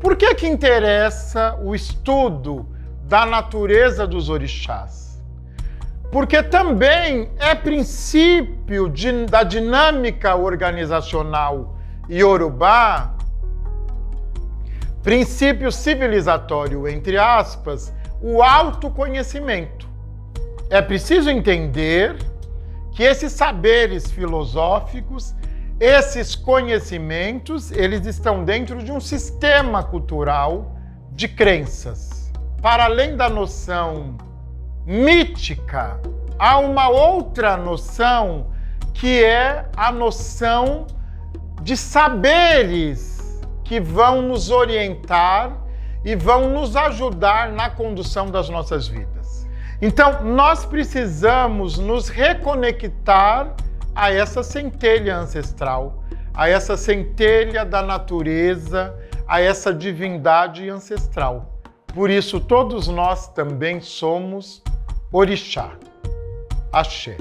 Por que interessa o estudo da natureza dos orixás? Porque também é princípio da dinâmica organizacional iorubá, princípio civilizatório, entre aspas, o autoconhecimento. É preciso entender que esses saberes filosóficos, esses conhecimentos, eles estão dentro de um sistema cultural de crenças. Para além da noção mítica, há uma outra noção que é a noção de saberes que vão nos orientar e vão nos ajudar na condução das nossas vidas. Então, nós precisamos nos reconectar a essa centelha ancestral, a essa centelha da natureza, a essa divindade ancestral. Por isso, todos nós também somos orixá. Axé.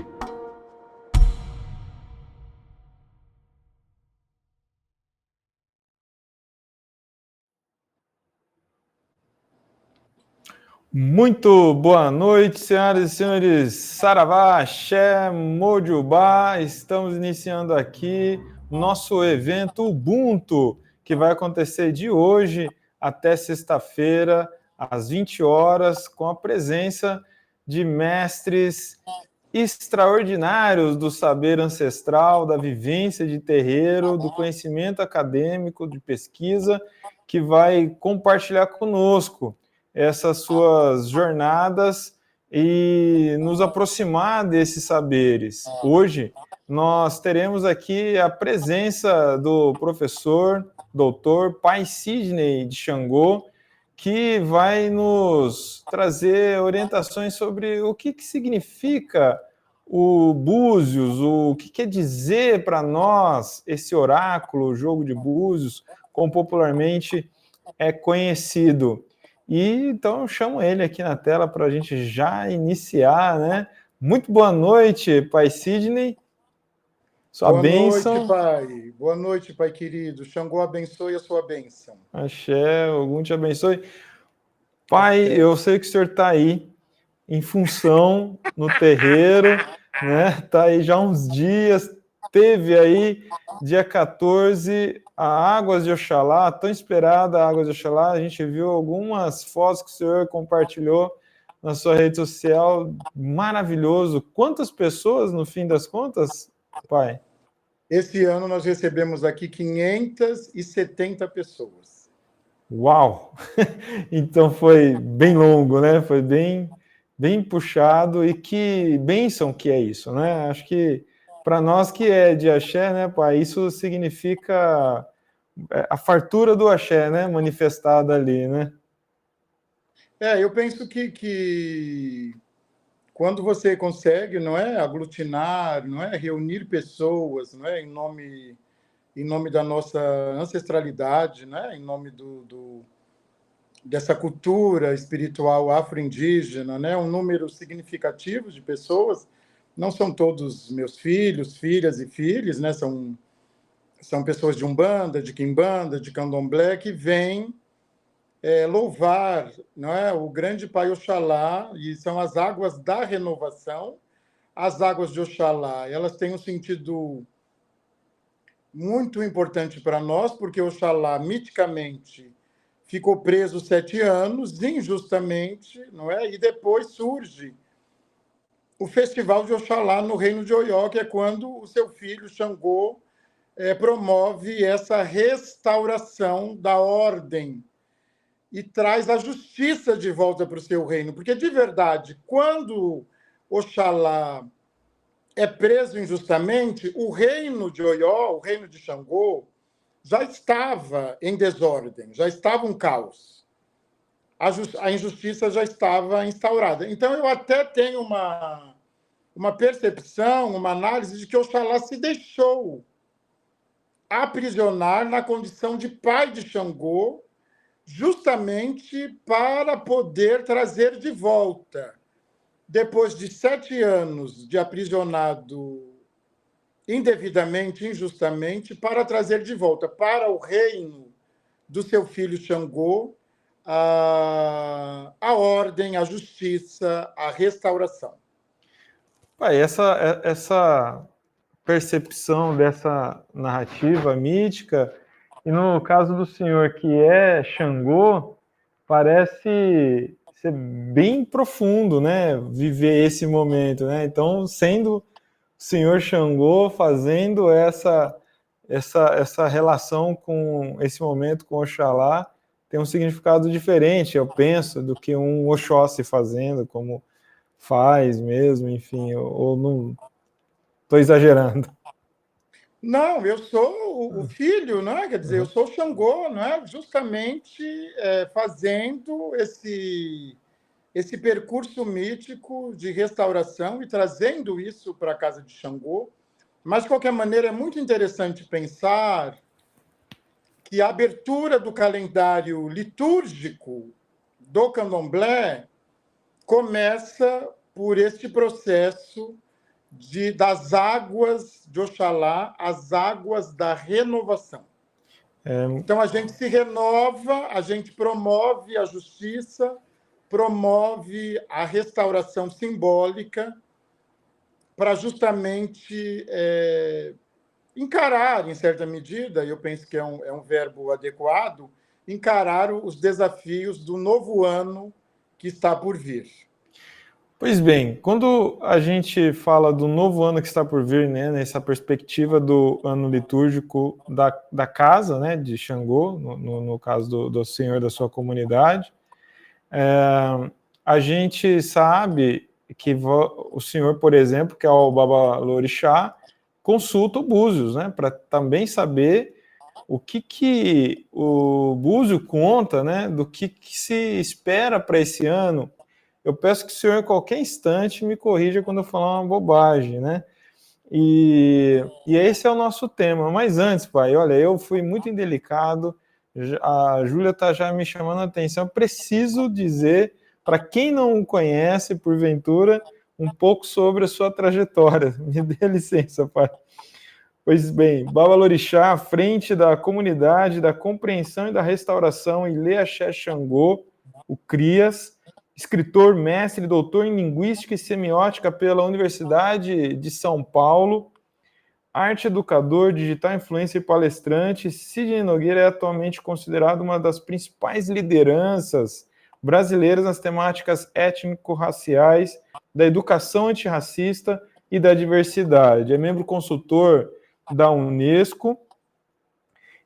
Muito boa noite, senhoras e senhores. Saravá, Axé, Mojubá. Estamos iniciando aqui nosso evento Ubuntu, que vai acontecer de hoje até sexta-feira, às 20 horas, com a presença de mestres extraordinários do saber ancestral, da vivência de terreiro, do conhecimento acadêmico, de pesquisa, que vai compartilhar conosco essas suas jornadas e nos aproximar desses saberes. Hoje, nós teremos aqui a presença do professor, doutor Pai Sidney de Xangô, que vai nos trazer orientações sobre o que significa o Búzios, o que quer dizer para nós esse oráculo, o jogo de Búzios, como popularmente é conhecido. E então eu chamo ele aqui na tela para a gente já iniciar, né? Muito boa noite, Pai Sidney. Sua bênção. Boa noite, Pai. Boa noite, Pai querido. Xangô abençoe a sua bênção. Axé, Ogum te abençoe. Pai, eu sei que o senhor está aí em função no terreiro, né? Está aí já há uns dias. Teve aí, dia 14, a Águas de Oxalá, tão esperada a Águas de Oxalá. A gente viu algumas fotos que o senhor compartilhou na sua rede social. Maravilhoso. Quantas pessoas, no fim das contas, Pai? Esse ano nós recebemos aqui 570 pessoas. Uau! Então foi bem longo, né? Foi bem puxado. E que bênção que é isso, né? Acho que para nós que é de axé, né, Pai, isso significa a fartura do axé, né, manifestada ali, né? Eu penso que quando você consegue, não é, aglutinar, não é, reunir pessoas, não é, em nome da nossa ancestralidade, né, em nome dessa cultura espiritual afro-indígena, né, um número significativo de pessoas. Não são todos meus filhos, filhas e filhos, né? São pessoas de Umbanda, de Quimbanda, de Candomblé, que vêm louvar, não é, o grande Pai Oxalá, e são as águas da renovação. As águas de Oxalá, elas têm um sentido muito importante para nós, porque Oxalá, miticamente, ficou preso 7 anos, injustamente, não é? E depois surge o Festival de Oxalá no Reino de Oió, que é quando o seu filho, Xangô, promove essa restauração da ordem e traz a justiça de volta para o seu reino. Porque, de verdade, quando Oxalá é preso injustamente, o reino de Oió, o reino de Xangô, já estava em desordem, já estava um caos. A injustiça já estava instaurada. Então, eu até tenho uma percepção, uma análise de que Oxalá se deixou aprisionar na condição de pai de Xangô, justamente para poder trazer de volta, depois de 7 anos de aprisionado indevidamente, injustamente, para trazer de volta para o reino do seu filho Xangô a ordem, a justiça, a restauração. Pai, essa percepção dessa narrativa mítica, e no caso do senhor que é Xangô, parece ser bem profundo, né? Viver esse momento, né? Então, sendo o senhor Xangô fazendo essa relação com esse momento com Oxalá, tem um significado diferente, eu penso, do que um Oxóssi fazendo, como faz mesmo, enfim, ou não estou exagerando. Não, eu sou o filho, né? Quer dizer, eu sou Xangô, né? Justamente fazendo esse percurso mítico de restauração e trazendo isso para a casa de Xangô. Mas, de qualquer maneira, é muito interessante pensar que a abertura do calendário litúrgico do candomblé começa por este processo das águas de Oxalá, as águas da renovação. Então, a gente se renova, a gente promove a justiça, promove a restauração simbólica para justamente encarar, em certa medida, eu penso que é um verbo adequado, encarar os desafios do novo ano que está por vir. Pois bem, quando a gente fala do novo ano que está por vir, né, nessa perspectiva do ano litúrgico da casa, né, de Xangô, no caso do senhor da sua comunidade, a gente sabe que o senhor, por exemplo, que é o Babalorixá, consulta o Búzios, né, para também saber o que o Búzio conta, né, do que se espera para esse ano. Eu peço que o senhor, em qualquer instante, me corrija quando eu falar uma bobagem, né? E esse é o nosso tema. Mas antes, pai, olha, eu fui muito indelicado, a Júlia está já me chamando a atenção. Eu preciso dizer, para quem não o conhece, porventura, um pouco sobre a sua trajetória. Me dê licença, pai. Pois bem, Babalorixá, à frente da comunidade da compreensão e da restauração Ilê Axé Xangô, o CRIAS, escritor, mestre, doutor em Linguística e Semiótica pela Universidade de São Paulo, arte educador, digital influencer e palestrante, Sidney Nogueira é atualmente considerado uma das principais lideranças brasileiras nas temáticas étnico-raciais, da educação antirracista e da diversidade. É membro consultor da Unesco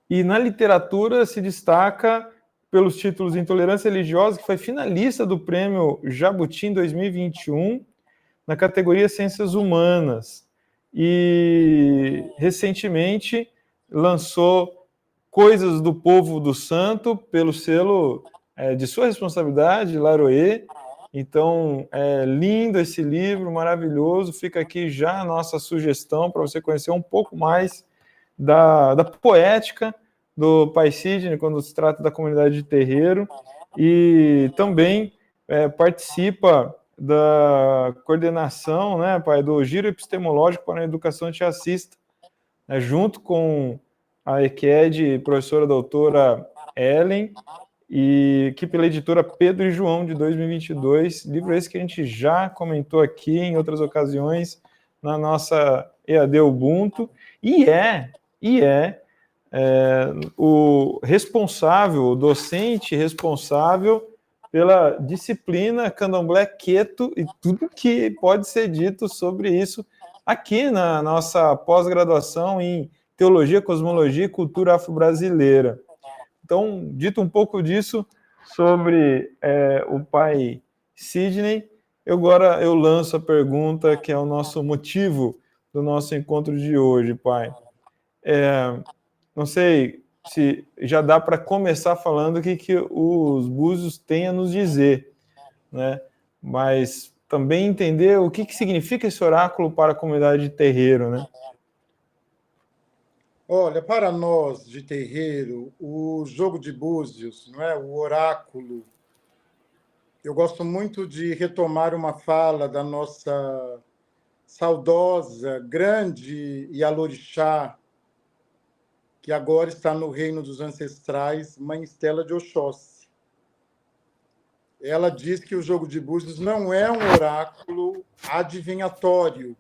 e na literatura se destaca pelos títulos Intolerância Religiosa, que foi finalista do Prêmio Jabuti em 2021, na categoria Ciências Humanas. E, recentemente, lançou Coisas do Povo do Santo, pelo selo de sua responsabilidade, Laroê. Então, é lindo esse livro, maravilhoso. Fica aqui já a nossa sugestão para você conhecer um pouco mais da poética do Pai Sidney, quando se trata da comunidade de terreiro, e também participa da coordenação, né, pai, do Giro Epistemológico para a Educação Antirracista, né, junto com a EQED, professora doutora Ellen, e que pela editora Pedro e João, de 2022, livro esse que a gente já comentou aqui em outras ocasiões, na nossa EAD Ubuntu, e o responsável, o docente responsável pela disciplina Candomblé Queto e tudo que pode ser dito sobre isso aqui na nossa pós-graduação em Teologia, Cosmologia e Cultura Afro-Brasileira. Então, dito um pouco disso sobre o pai Sidney, agora eu lanço a pergunta que é o nosso motivo do nosso encontro de hoje, pai. Não sei se já dá para começar falando o que os búzios têm a nos dizer, né? Mas também entender o que significa esse oráculo para a comunidade de terreiro, né? Olha, para nós de terreiro, o jogo de búzios, não é? O oráculo. Eu gosto muito de retomar uma fala da nossa saudosa, grande Ialorixá, que agora está no reino dos ancestrais, Mãe Estela de Oxóssi. Ela diz que o jogo de búzios não é um oráculo adivinhatório,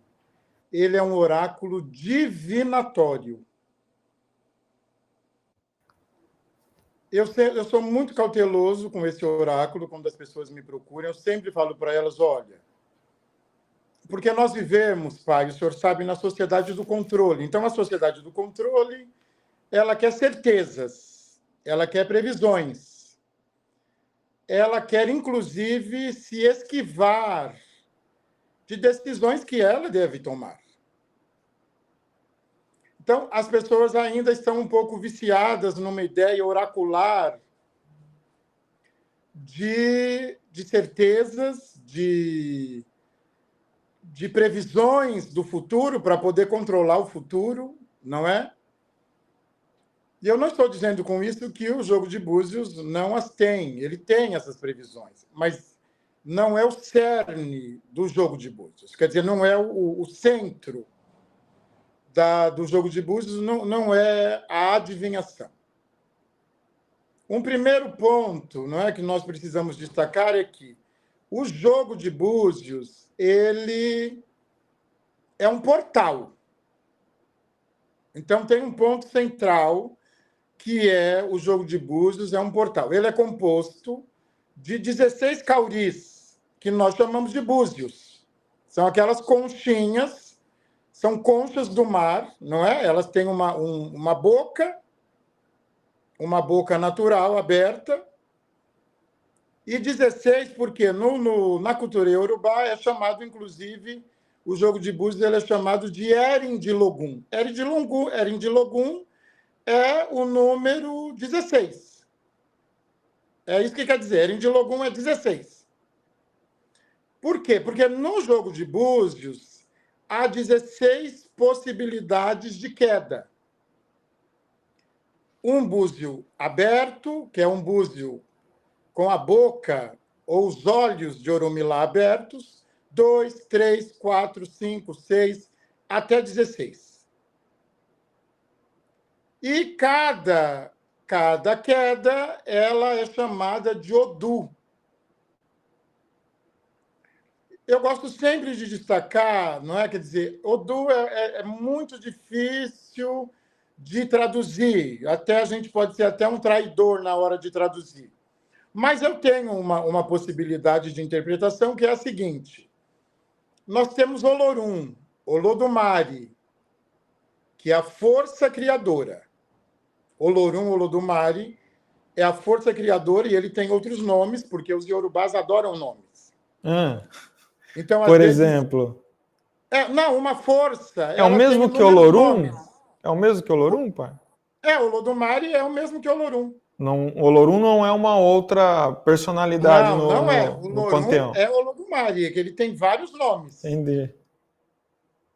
ele é um oráculo divinatório. Eu sou muito cauteloso com esse oráculo, quando as pessoas me procuram, eu sempre falo para elas, olha, porque nós vivemos, pai, o senhor sabe, na sociedade do controle. Então, a sociedade do controle, ela quer certezas, ela quer previsões, ela quer, inclusive, se esquivar de decisões que ela deve tomar. Então, as pessoas ainda estão um pouco viciadas numa ideia oracular de certezas, de previsões do futuro para poder controlar o futuro, não é? E eu não estou dizendo com isso que o jogo de búzios não as tem, ele tem essas previsões, mas não é o cerne do jogo de búzios, quer dizer, não é o centro do jogo de búzios, não é a adivinhação. Um primeiro ponto, não é, que nós precisamos destacar é que o jogo de búzios, ele é um portal. Então, tem um ponto central, que é o jogo de búzios, é um portal. Ele é composto de 16 cauris, que nós chamamos de búzios. São aquelas conchinhas, são conchas do mar, não é? Elas têm uma boca natural aberta, e 16 porque na cultura iorubá é chamado, inclusive, o jogo de búzios ele é chamado de Erindilogun. Erindilogun é o número 16. É isso que quer dizer. Erindilogun é 16. Por quê? Porque no jogo de búzios há 16 possibilidades de queda. Um búzio aberto, que é um búzio com a boca ou os olhos de Oromilá abertos, 2, 3, 4, 5, 6, até 16. E cada queda ela é chamada de Odu. Eu gosto sempre de destacar, não é? Quer dizer, Odu é muito difícil de traduzir. Até a gente pode ser até um traidor na hora de traduzir. Mas eu tenho uma possibilidade de interpretação que é a seguinte. Nós temos Olorum, Olodumare, que é a força criadora. Olorum, Olodumare é a força criadora e ele tem outros nomes, porque os iorubás adoram nomes. Então, por exemplo? Uma força... É o mesmo que Olorum? É o mesmo que Olorum, pai? Olodumare é o mesmo que Olorum. Não, Olorum não é uma outra personalidade no panteão. É Olodumare, que ele tem vários nomes. Entendi.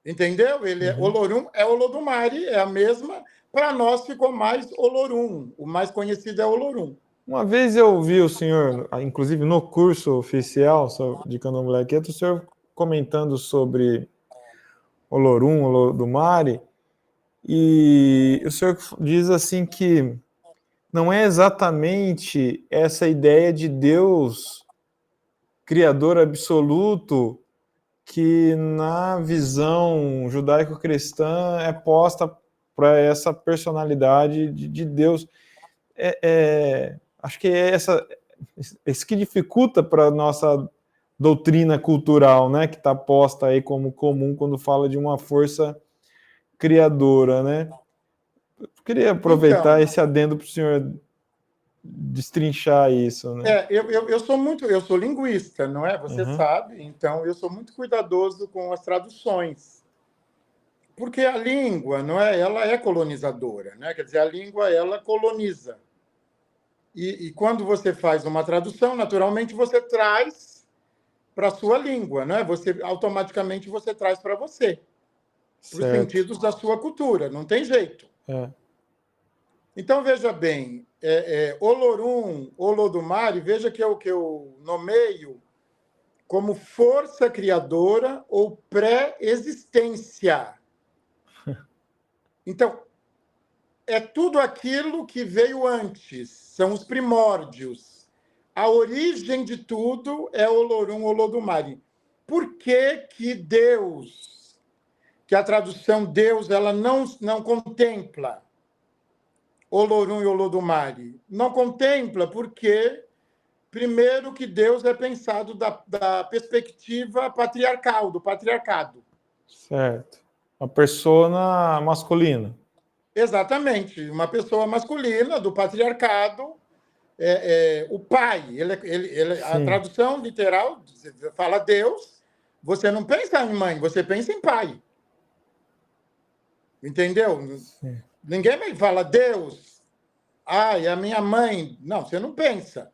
Entendeu? Olorum é Olodumare, é a mesma. Para nós ficou mais Olorum. O mais conhecido é Olorum. Uma vez eu vi o senhor, inclusive no curso oficial de Candomblé Queto, o senhor comentando sobre Olorum, Olodumare, e o senhor diz assim que não é exatamente essa ideia de Deus criador absoluto que na visão judaico-cristã é posta para essa personalidade de Deus. Acho que é isso que dificulta para a nossa doutrina cultural, né, que está posta aí como comum quando fala de uma força criadora, né? Eu queria aproveitar esse adendo para o senhor destrinchar isso, né? Eu sou linguista, não é? Você sabe, então eu sou muito cuidadoso com as traduções. Porque a língua, não é? Ela é colonizadora, né? Quer dizer, a língua ela coloniza. E quando você faz uma tradução, naturalmente você traz para a sua língua, não é? Automaticamente você traz para você, para os sentidos da sua cultura, não tem jeito. Então, veja bem, Olorum, Olodumare, veja que eu nomeio como força criadora ou pré-existência. Então, é tudo aquilo que veio antes, são os primórdios. A origem de tudo é Olorum Olodumare. Por que que Deus, que a tradução Deus, ela não contempla Olorum e Olodumare? Não contempla porque, primeiro, que Deus é pensado da perspectiva patriarcal, do patriarcado. Certo. Uma persona masculina. Exatamente, uma pessoa masculina do patriarcado, o pai. A Sim. tradução literal fala Deus, você não pensa em mãe, você pensa em pai. Entendeu? Sim. Ninguém me fala Deus, ai, a minha mãe. Não, você não pensa.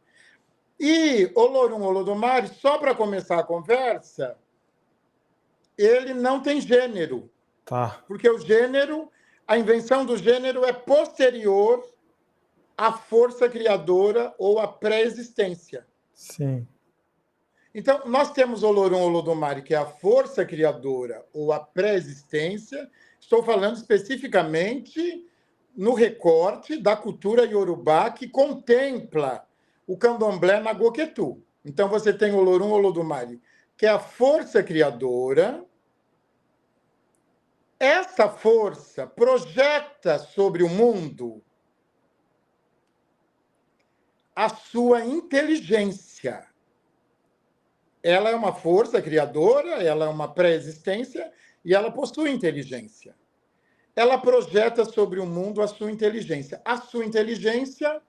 E Olorum Olodumare, só para começar a conversa, ele não tem gênero. Tá. Porque o gênero, a invenção do gênero é posterior à força criadora ou à pré-existência. Sim. Então, nós temos Olorum Olodumare, que é a força criadora ou a pré-existência. Estou falando especificamente no recorte da cultura iorubá, que contempla o candomblé na Goquetu. Então, você tem Olorum Olodumare, que é a força criadora. Essa força projeta sobre o mundo a sua inteligência. Ela é uma força criadora, ela é uma pré-existência e ela possui inteligência. Ela projeta sobre o mundo a sua inteligência. A sua inteligência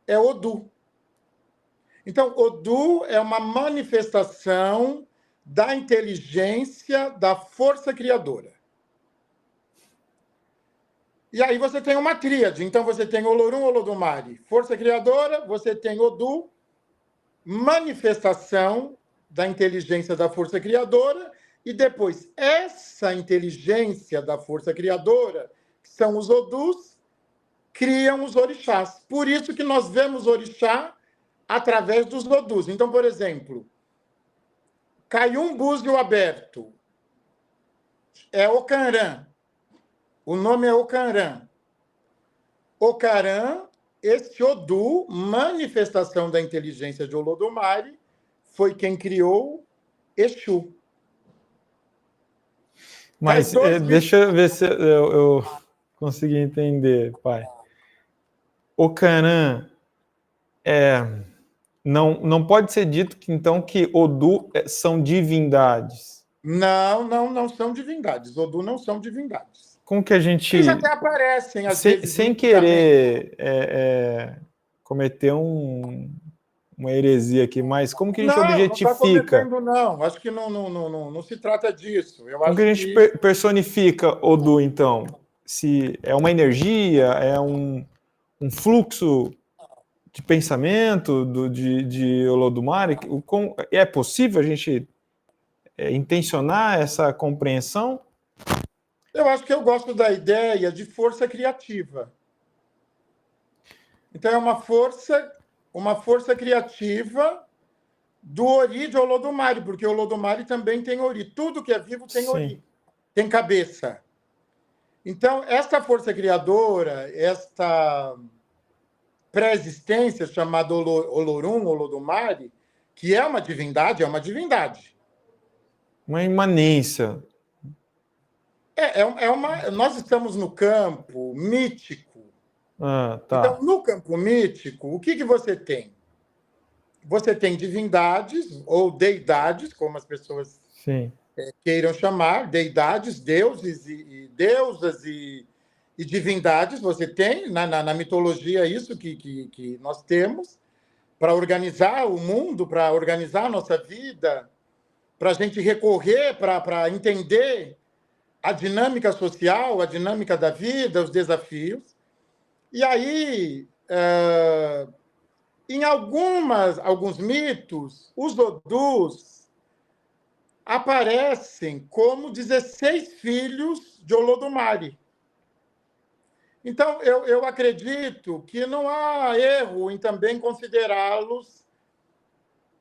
é Odu. Então, Odu é uma manifestação da inteligência da força criadora. E aí você tem uma tríade. Então, você tem Olorum Olodumare, força criadora, você tem Odu, manifestação da inteligência da força criadora, e depois essa inteligência da força criadora, que são os Odus, criam os orixás. Por isso que nós vemos orixá através dos Odus. Então, por exemplo, Caium Búzio Aberto é Ocanrã. O nome é Ocanrã. Ocarã, esse Odu, manifestação da inteligência de Olodumare, foi quem criou Exu. Mas deixa eu ver se eu consegui entender, pai. Ocarã não pode ser dito que então que Odu são divindades. Não são divindades. Odu não são divindades. Como que a gente... Eles até aparecem, às vezes, sem querer cometer uma heresia aqui, mas como que a gente objetifica? Não está cometendo, não. Acho que não se trata disso. Como que a gente personifica Odu, então? Se é uma energia, é um fluxo de pensamento de Olodumare? É possível a gente intencionar essa compreensão? Eu acho que eu gosto da ideia de força criativa. Então, é uma força criativa do Ori de Olodumare, porque Olodumare também tem Ori. Tudo que é vivo tem Sim. Ori, tem cabeça. Então, essa força criadora, esta pré-existência chamada Olorum, Olodumare, que é uma divindade, Uma imanência. Nós estamos no campo mítico. Tá. Então, no campo mítico, o que você tem? Você tem divindades ou deidades, como as pessoas queiram chamar, deidades, deuses e deusas e divindades. Você tem na mitologia isso que nós temos para organizar o mundo, para organizar a nossa vida, para a gente recorrer, para entender a dinâmica social, a dinâmica da vida, os desafios. E aí, em alguns mitos, os Odus aparecem como 16 filhos de Olodumare. Então, eu acredito que não há erro em também considerá-los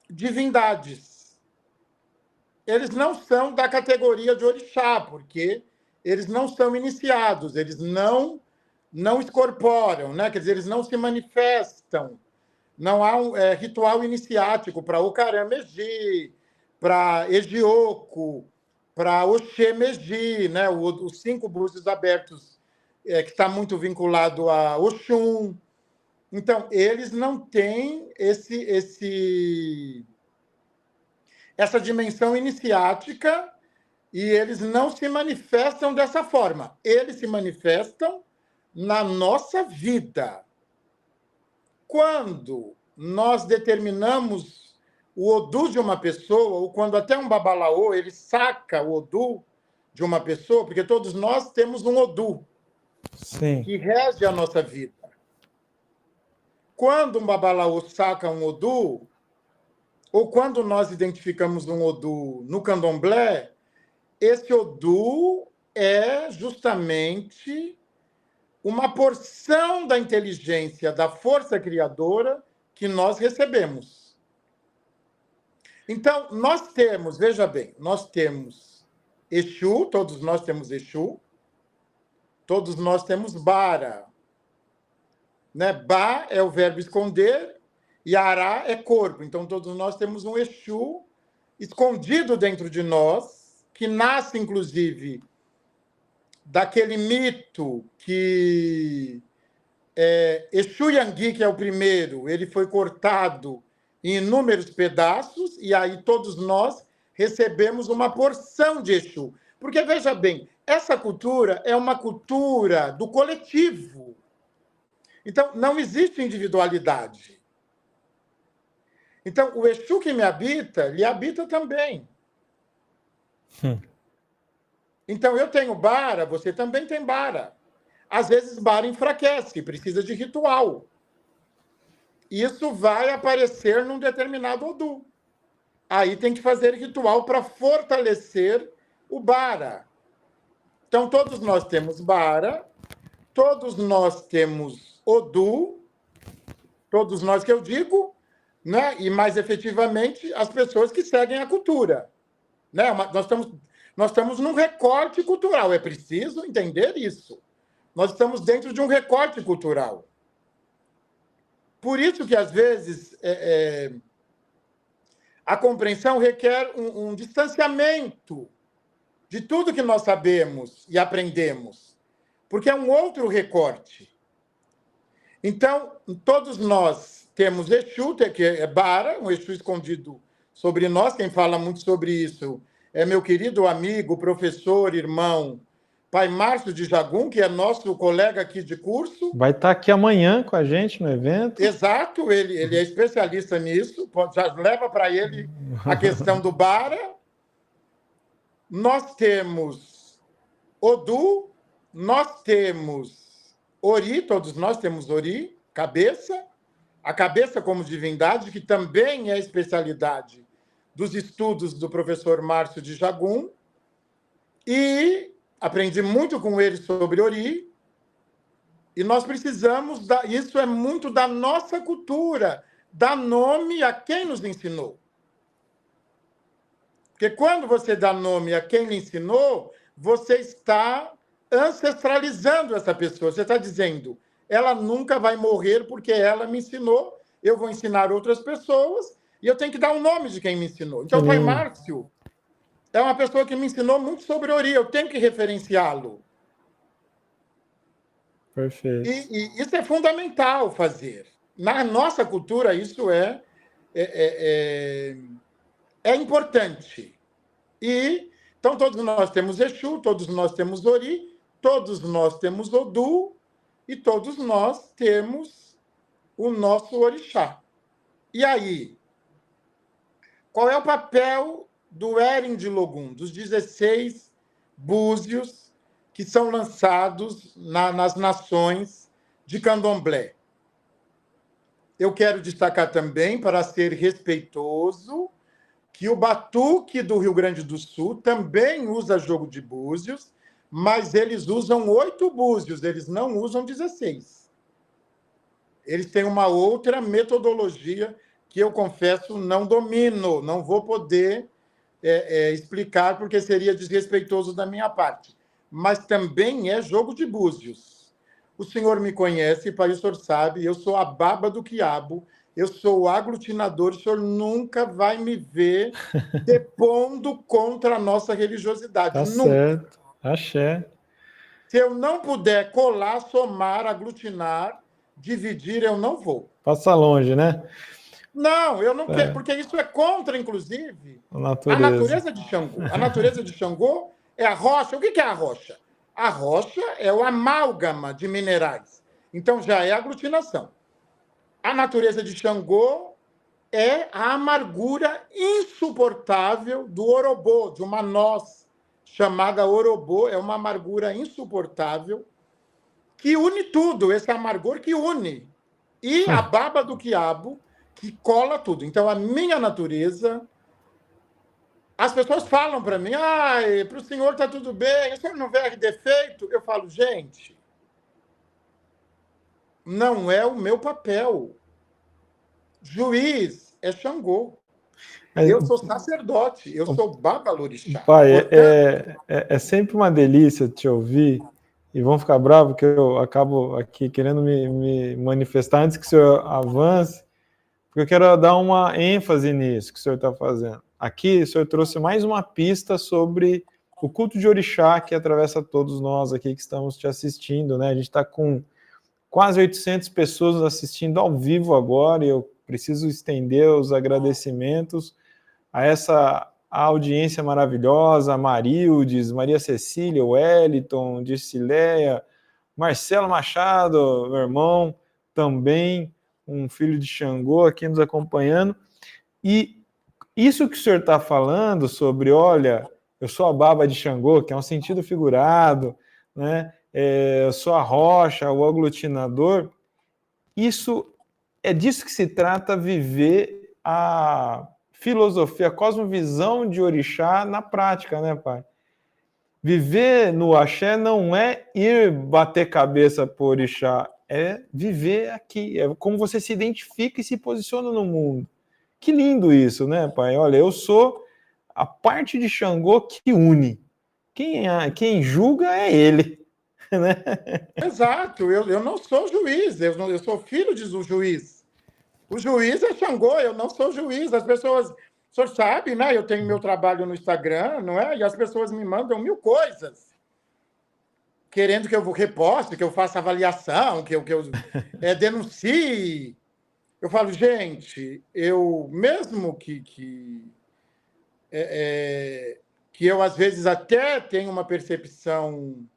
divindades. Eles não são da categoria de orixá, porque eles não são iniciados, eles não não incorporam, né? Quer dizer, eles não se manifestam. Não há um ritual iniciático para Ocaram-Meji, para Egioco, para Oxê-Meji, né? Os 5 búzios abertos, que está muito vinculado a Oxum. Então, eles não têm essa dimensão iniciática e eles não se manifestam dessa forma. Eles se manifestam na nossa vida. Quando nós determinamos o Odu de uma pessoa, ou quando até um babalaô ele saca o Odu de uma pessoa, porque todos nós temos um Odu que rege a nossa vida. Quando um babalaô saca um Odu, ou quando nós identificamos um Odu no candomblé, esse Odu é justamente uma porção da inteligência, da força criadora que nós recebemos. Então, nós temos, veja bem, nós temos Exu, todos nós temos Exu, todos nós temos Bara. Né? Ba é o verbo esconder e Ará é corpo. Então, todos nós temos um Exu escondido dentro de nós, que nasce, inclusive, daquele mito que Exu Yangui, que é o primeiro, ele foi cortado em inúmeros pedaços, e aí todos nós recebemos uma porção de Exu. Porque, veja bem, essa cultura é uma cultura do coletivo. Então, não existe individualidade. Então, o Exu que me habita, lhe habita também. Então, eu tenho Bara, você também tem Bara. Às vezes, Bara enfraquece, precisa de ritual. Isso vai aparecer num determinado Odu. Aí tem que fazer ritual para fortalecer o Bara. Então, todos nós temos Bara, todos nós temos Odu, todos nós que eu digo, né? E mais efetivamente as pessoas que seguem a cultura. Né? Nós estamos num recorte cultural, é preciso entender isso. Nós estamos dentro de um recorte cultural. Por isso que, às vezes, a compreensão requer um distanciamento de tudo que nós sabemos e aprendemos, porque é um outro recorte. Então, todos nós temos Exu, que é Bara, um Exu escondido sobre nós. Quem fala muito sobre isso é meu querido amigo, professor, irmão, Pai Márcio de Jagum, que é nosso colega aqui de curso. Vai estar aqui amanhã com a gente no evento. Exato, ele é especialista nisso, já leva para ele a questão do Bara. Nós temos Odu, nós temos Ori, todos nós temos Ori, cabeça, a cabeça como divindade, que também é especialidade dos estudos do professor Márcio de Jagum, e aprendi muito com ele sobre Ori, e nós precisamos, isso é muito da nossa cultura, dar nome a quem nos ensinou. Porque quando você dá nome a quem lhe ensinou, você está ancestralizando essa pessoa. Você está dizendo, ela nunca vai morrer porque ela me ensinou, eu vou ensinar outras pessoas, e eu tenho que dar o nome de quem me ensinou. Então, o Pai Márcio é uma pessoa que me ensinou muito sobre Ori, eu tenho que referenciá-lo. Perfeito. E isso é fundamental fazer. Na nossa cultura, isso é importante. Então, todos nós temos Exu, todos nós temos Ori, todos nós temos Odu, e todos nós temos o nosso Orixá. E aí, qual é o papel do Eren de Logum, dos 16 búzios que são lançados nas nações de candomblé? Eu quero destacar também, para ser respeitoso, que o Batuque do Rio Grande do Sul também usa jogo de búzios, mas eles usam 8 búzios, eles não usam 16. Eles têm uma outra metodologia que eu, confesso, não domino, não vou poder explicar, porque seria desrespeitoso da minha parte. Mas também é jogo de búzios. O senhor me conhece, pai, o senhor sabe, eu sou a baba do quiabo, eu sou o aglutinador, o senhor nunca vai me ver depondo contra a nossa religiosidade. Tá Nunca. certo. Axé. Se eu não puder colar, somar, aglutinar, dividir, eu não vou. Passa longe, né? Não, eu não quero, É, porque isso é contra, inclusive, a a natureza. natureza de Xangô. A natureza de Xangô é a rocha. O que é a rocha? A rocha é o amálgama de minerais. Então já é aglutinação. A natureza de Xangô é a amargura insuportável do orobô, de uma noz chamada orobô. É uma amargura insuportável que une tudo, esse amargor que une. E a baba do quiabo que cola tudo. Então, a minha natureza... As pessoas falam para mim, para o senhor está tudo bem, o senhor não vê defeito? Eu falo, gente, não é o meu papel. Juiz é Xangô. Mas, Eu sou sacerdote, eu sou babalorixá. pai, Portanto, é sempre uma delícia te ouvir, e vão ficar bravos que eu acabo aqui querendo me manifestar antes que o senhor avance, porque eu quero dar uma ênfase nisso que o senhor está fazendo. Aqui, o senhor trouxe mais uma pista sobre o culto de orixá que atravessa todos nós aqui que estamos te assistindo, né? A gente está com quase 800 pessoas nos assistindo ao vivo agora, e eu preciso estender os agradecimentos a essa audiência maravilhosa, a Marildes, Maria Cecília, Wellington, Dircileia, Marcelo Machado, meu irmão, também um filho de Xangô aqui nos acompanhando. E isso que o senhor está falando sobre, olha, eu sou a baba de Xangô, que é um sentido figurado, né? Eu sou a rocha, o aglutinador, isso é disso que se trata viver a filosofia, a cosmovisão de orixá na prática, né, pai? Viver no axé não é ir bater cabeça por orixá, é viver aqui, é como você se identifica e se posiciona no mundo. Que lindo isso, né, pai? Olha, eu sou a parte de Xangô que une. Quem julga é ele, né? exato, eu não sou juiz, eu sou filho de um juiz. O juiz é Xangô, eu não sou juiz. As pessoas, o senhor sabe, né? Eu tenho meu trabalho no Instagram, não é? E as pessoas me mandam 1000 coisas, querendo que eu reposte, que eu faça avaliação, que eu denuncie. Eu falo, gente, eu mesmo que eu às vezes até tenho uma percepção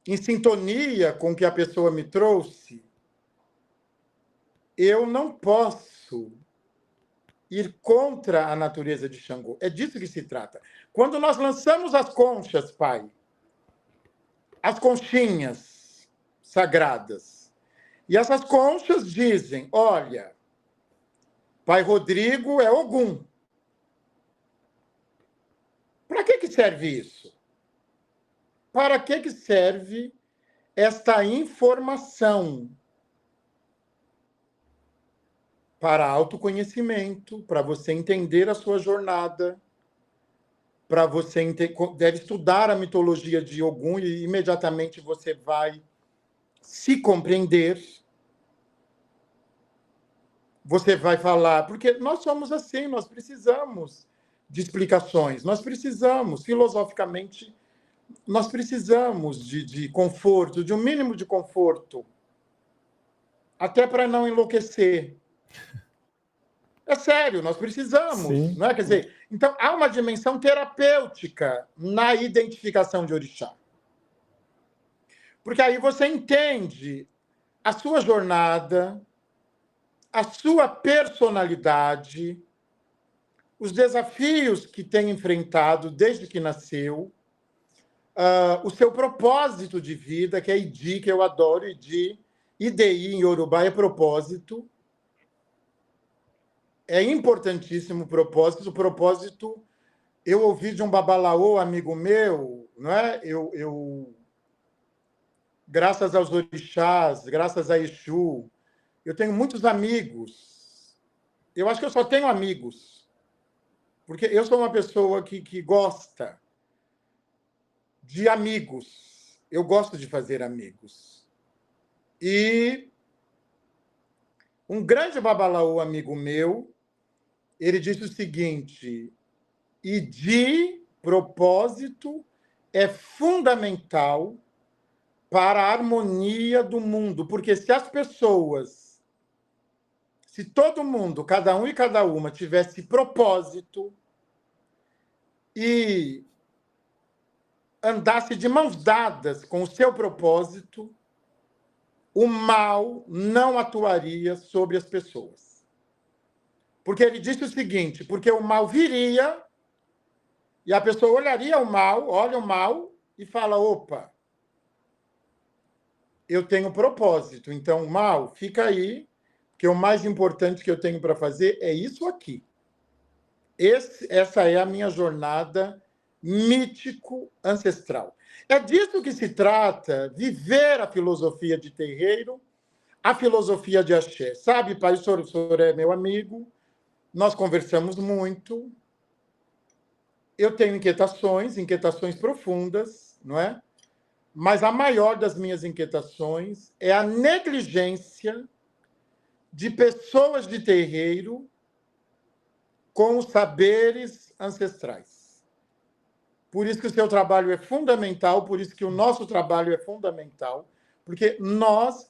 em sintonia com o que a pessoa me trouxe, eu não posso ir contra a natureza de Xangô. É disso que se trata. Quando nós lançamos as conchas, pai, as conchinhas sagradas, e essas conchas dizem, olha, pai Rodrigo é Ogum. Para que serve isso? Para que serve esta informação? Para autoconhecimento, para você entender a sua jornada, para você deve estudar a mitologia de Ogum e imediatamente você vai se compreender. Você vai falar, porque nós somos assim, nós precisamos de explicações, nós precisamos, filosoficamente, nós precisamos de conforto, de um mínimo de conforto, até para não enlouquecer. É sério, nós precisamos, Sim. não é? Quer dizer, então há uma dimensão terapêutica na identificação de orixá. Porque aí você entende a sua jornada, a sua personalidade, os desafios que tem enfrentado desde que nasceu, o seu propósito de vida, que é Idi, que eu adoro, Idi, IDI em Yorubá é propósito. É importantíssimo o propósito. O propósito, eu ouvi de um babalaô, amigo meu, não é? Graças aos orixás, graças a Exu, eu tenho muitos amigos. Eu acho que eu só tenho amigos, porque eu sou uma pessoa que gosta de amigos. Eu gosto de fazer amigos. E um grande babalaô amigo meu, ele disse o seguinte: e de propósito é fundamental para a harmonia do mundo, porque se as pessoas, se todo mundo, cada um e cada uma, tivesse propósito e andasse de mãos dadas com o seu propósito, o mal não atuaria sobre as pessoas. Porque ele disse o seguinte: porque o mal viria e a pessoa olharia o mal, olha o mal e fala: opa, eu tenho propósito, então, mal, fica aí, que o mais importante que eu tenho para fazer é isso aqui. Essa é a minha jornada mítico-ancestral. É disso que se trata, viver a filosofia de terreiro, a filosofia de axé. Sabe, pai, o senhor é meu amigo, nós conversamos muito, eu tenho inquietações profundas, não é? Mas a maior das minhas inquietações é a negligência de pessoas de terreiro com os saberes ancestrais. Por isso que o seu trabalho é fundamental, por isso que o nosso trabalho é fundamental, porque nós...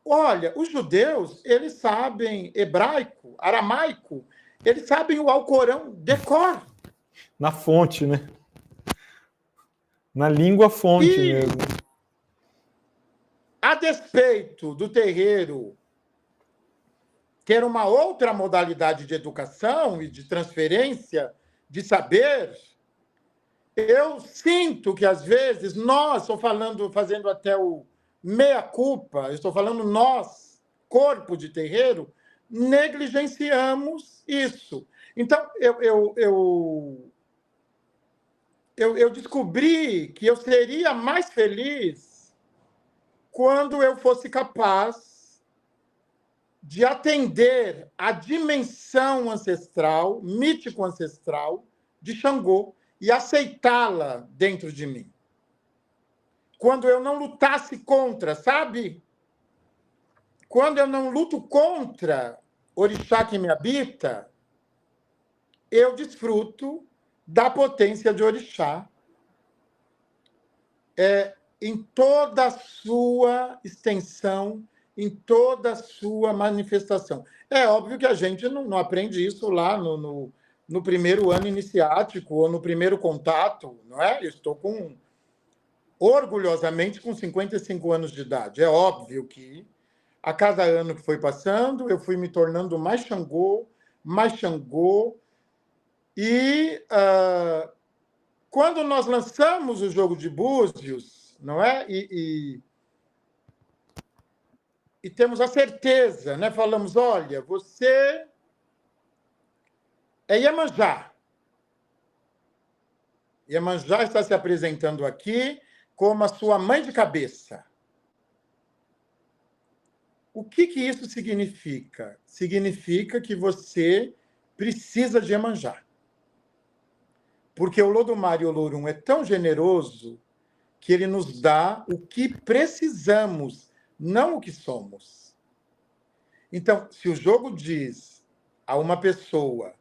Olha, os judeus, eles sabem hebraico, aramaico, eles sabem o Alcorão de cor. Na fonte, né? Na língua fonte mesmo. A despeito do terreiro ter uma outra modalidade de educação e de transferência de saber, eu sinto que, às vezes, nós, estou falando, fazendo até o meia-culpa, eu estou falando nós, corpo de terreiro, negligenciamos isso. Então, eu descobri que eu seria mais feliz quando eu fosse capaz de atender à dimensão ancestral, mítico-ancestral, de Xangô e aceitá-la dentro de mim. Quando eu não lutasse contra, sabe? Quando eu não luto contra orixá que me habita, eu desfruto da potência de orixá em toda a sua extensão, em toda a sua manifestação. É óbvio que a gente não aprende isso lá no primeiro ano iniciático ou no primeiro contato, não é? Eu estou orgulhosamente com 55 anos de idade. É óbvio que a cada ano que foi passando, eu fui me tornando mais Xangô, e quando nós lançamos o jogo de Búzios, não é? E temos a certeza, né? Falamos, olha, você é Iemanjá. Iemanjá está se apresentando aqui como a sua mãe de cabeça. O que isso significa? Significa que você precisa de Iemanjá. Porque o Lodumare Olorum é tão generoso que ele nos dá o que precisamos, não o que somos. Então, se o jogo diz a uma pessoa,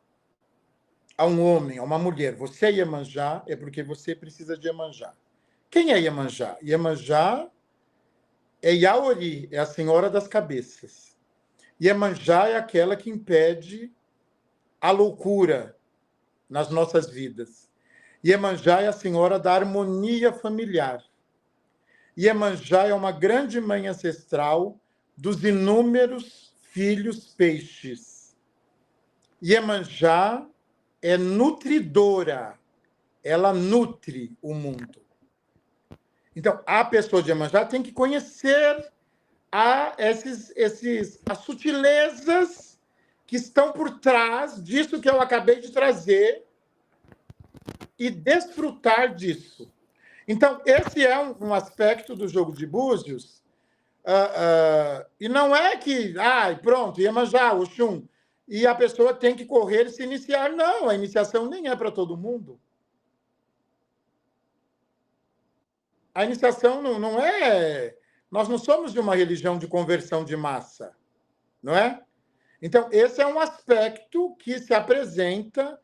a um homem, a uma mulher, você é Iemanjá, é porque você precisa de Iemanjá. Quem é Iemanjá? Iemanjá é Yaori, é a senhora das cabeças. Iemanjá é aquela que impede a loucura nas nossas vidas. Iemanjá é a senhora da harmonia familiar. Iemanjá é uma grande mãe ancestral dos inúmeros filhos peixes. Iemanjá é nutridora. Ela nutre o mundo. Então, a pessoa de Iemanjá tem que conhecer as sutilezas que estão por trás disso que eu acabei de trazer e desfrutar disso. Então, esse é um aspecto do jogo de Búzios, e não é que, pronto, Iemanjá, Oxum, e a pessoa tem que correr e se iniciar. Não, a iniciação nem é para todo mundo. A iniciação não é Nós não somos de uma religião de conversão de massa, não é? Então, esse é um aspecto que se apresenta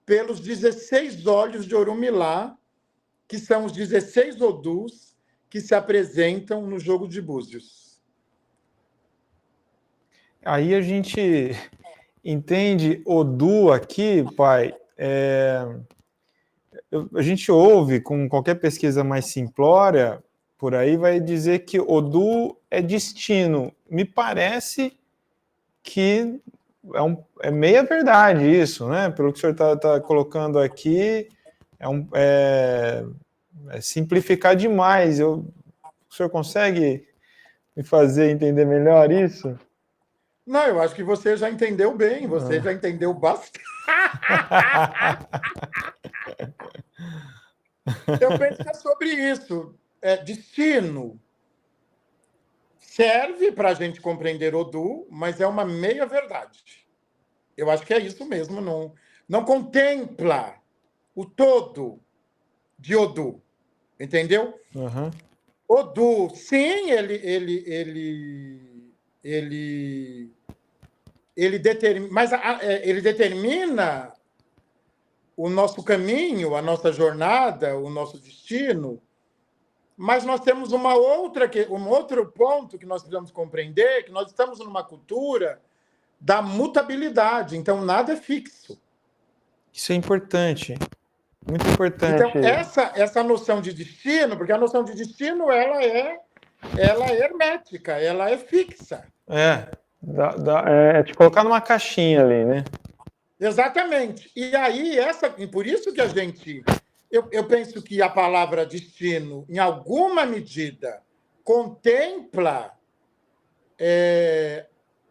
pelos 16 olhos de Orunmilá, que são os 16 Odus que se apresentam no jogo de Búzios. Aí a gente entende Odu aqui, pai. A gente ouve com qualquer pesquisa mais simplória, por aí vai dizer que Odu é destino. Me parece que é meia verdade isso, né? Pelo que o senhor está colocando aqui, é simplificar demais. O senhor consegue me fazer entender melhor isso? Não, eu acho que você já entendeu bem, você já entendeu bastante. Eu penso que é sobre isso. Destino serve para a gente compreender Odu, mas é uma meia-verdade. Eu acho que é isso mesmo, não contempla o todo de Odu, entendeu? Uhum. Odu, sim, ele determina, mas ele determina o nosso caminho, a nossa jornada, o nosso destino, mas nós temos um outro ponto que nós precisamos compreender, que nós estamos numa cultura da mutabilidade, então nada é fixo. Isso é importante, muito importante. Então, essa noção de destino, porque a noção de destino ela é hermética, ela é fixa. É te colocar numa caixinha ali, né? Exatamente. E aí, por isso que eu penso que a palavra destino, em alguma medida, contempla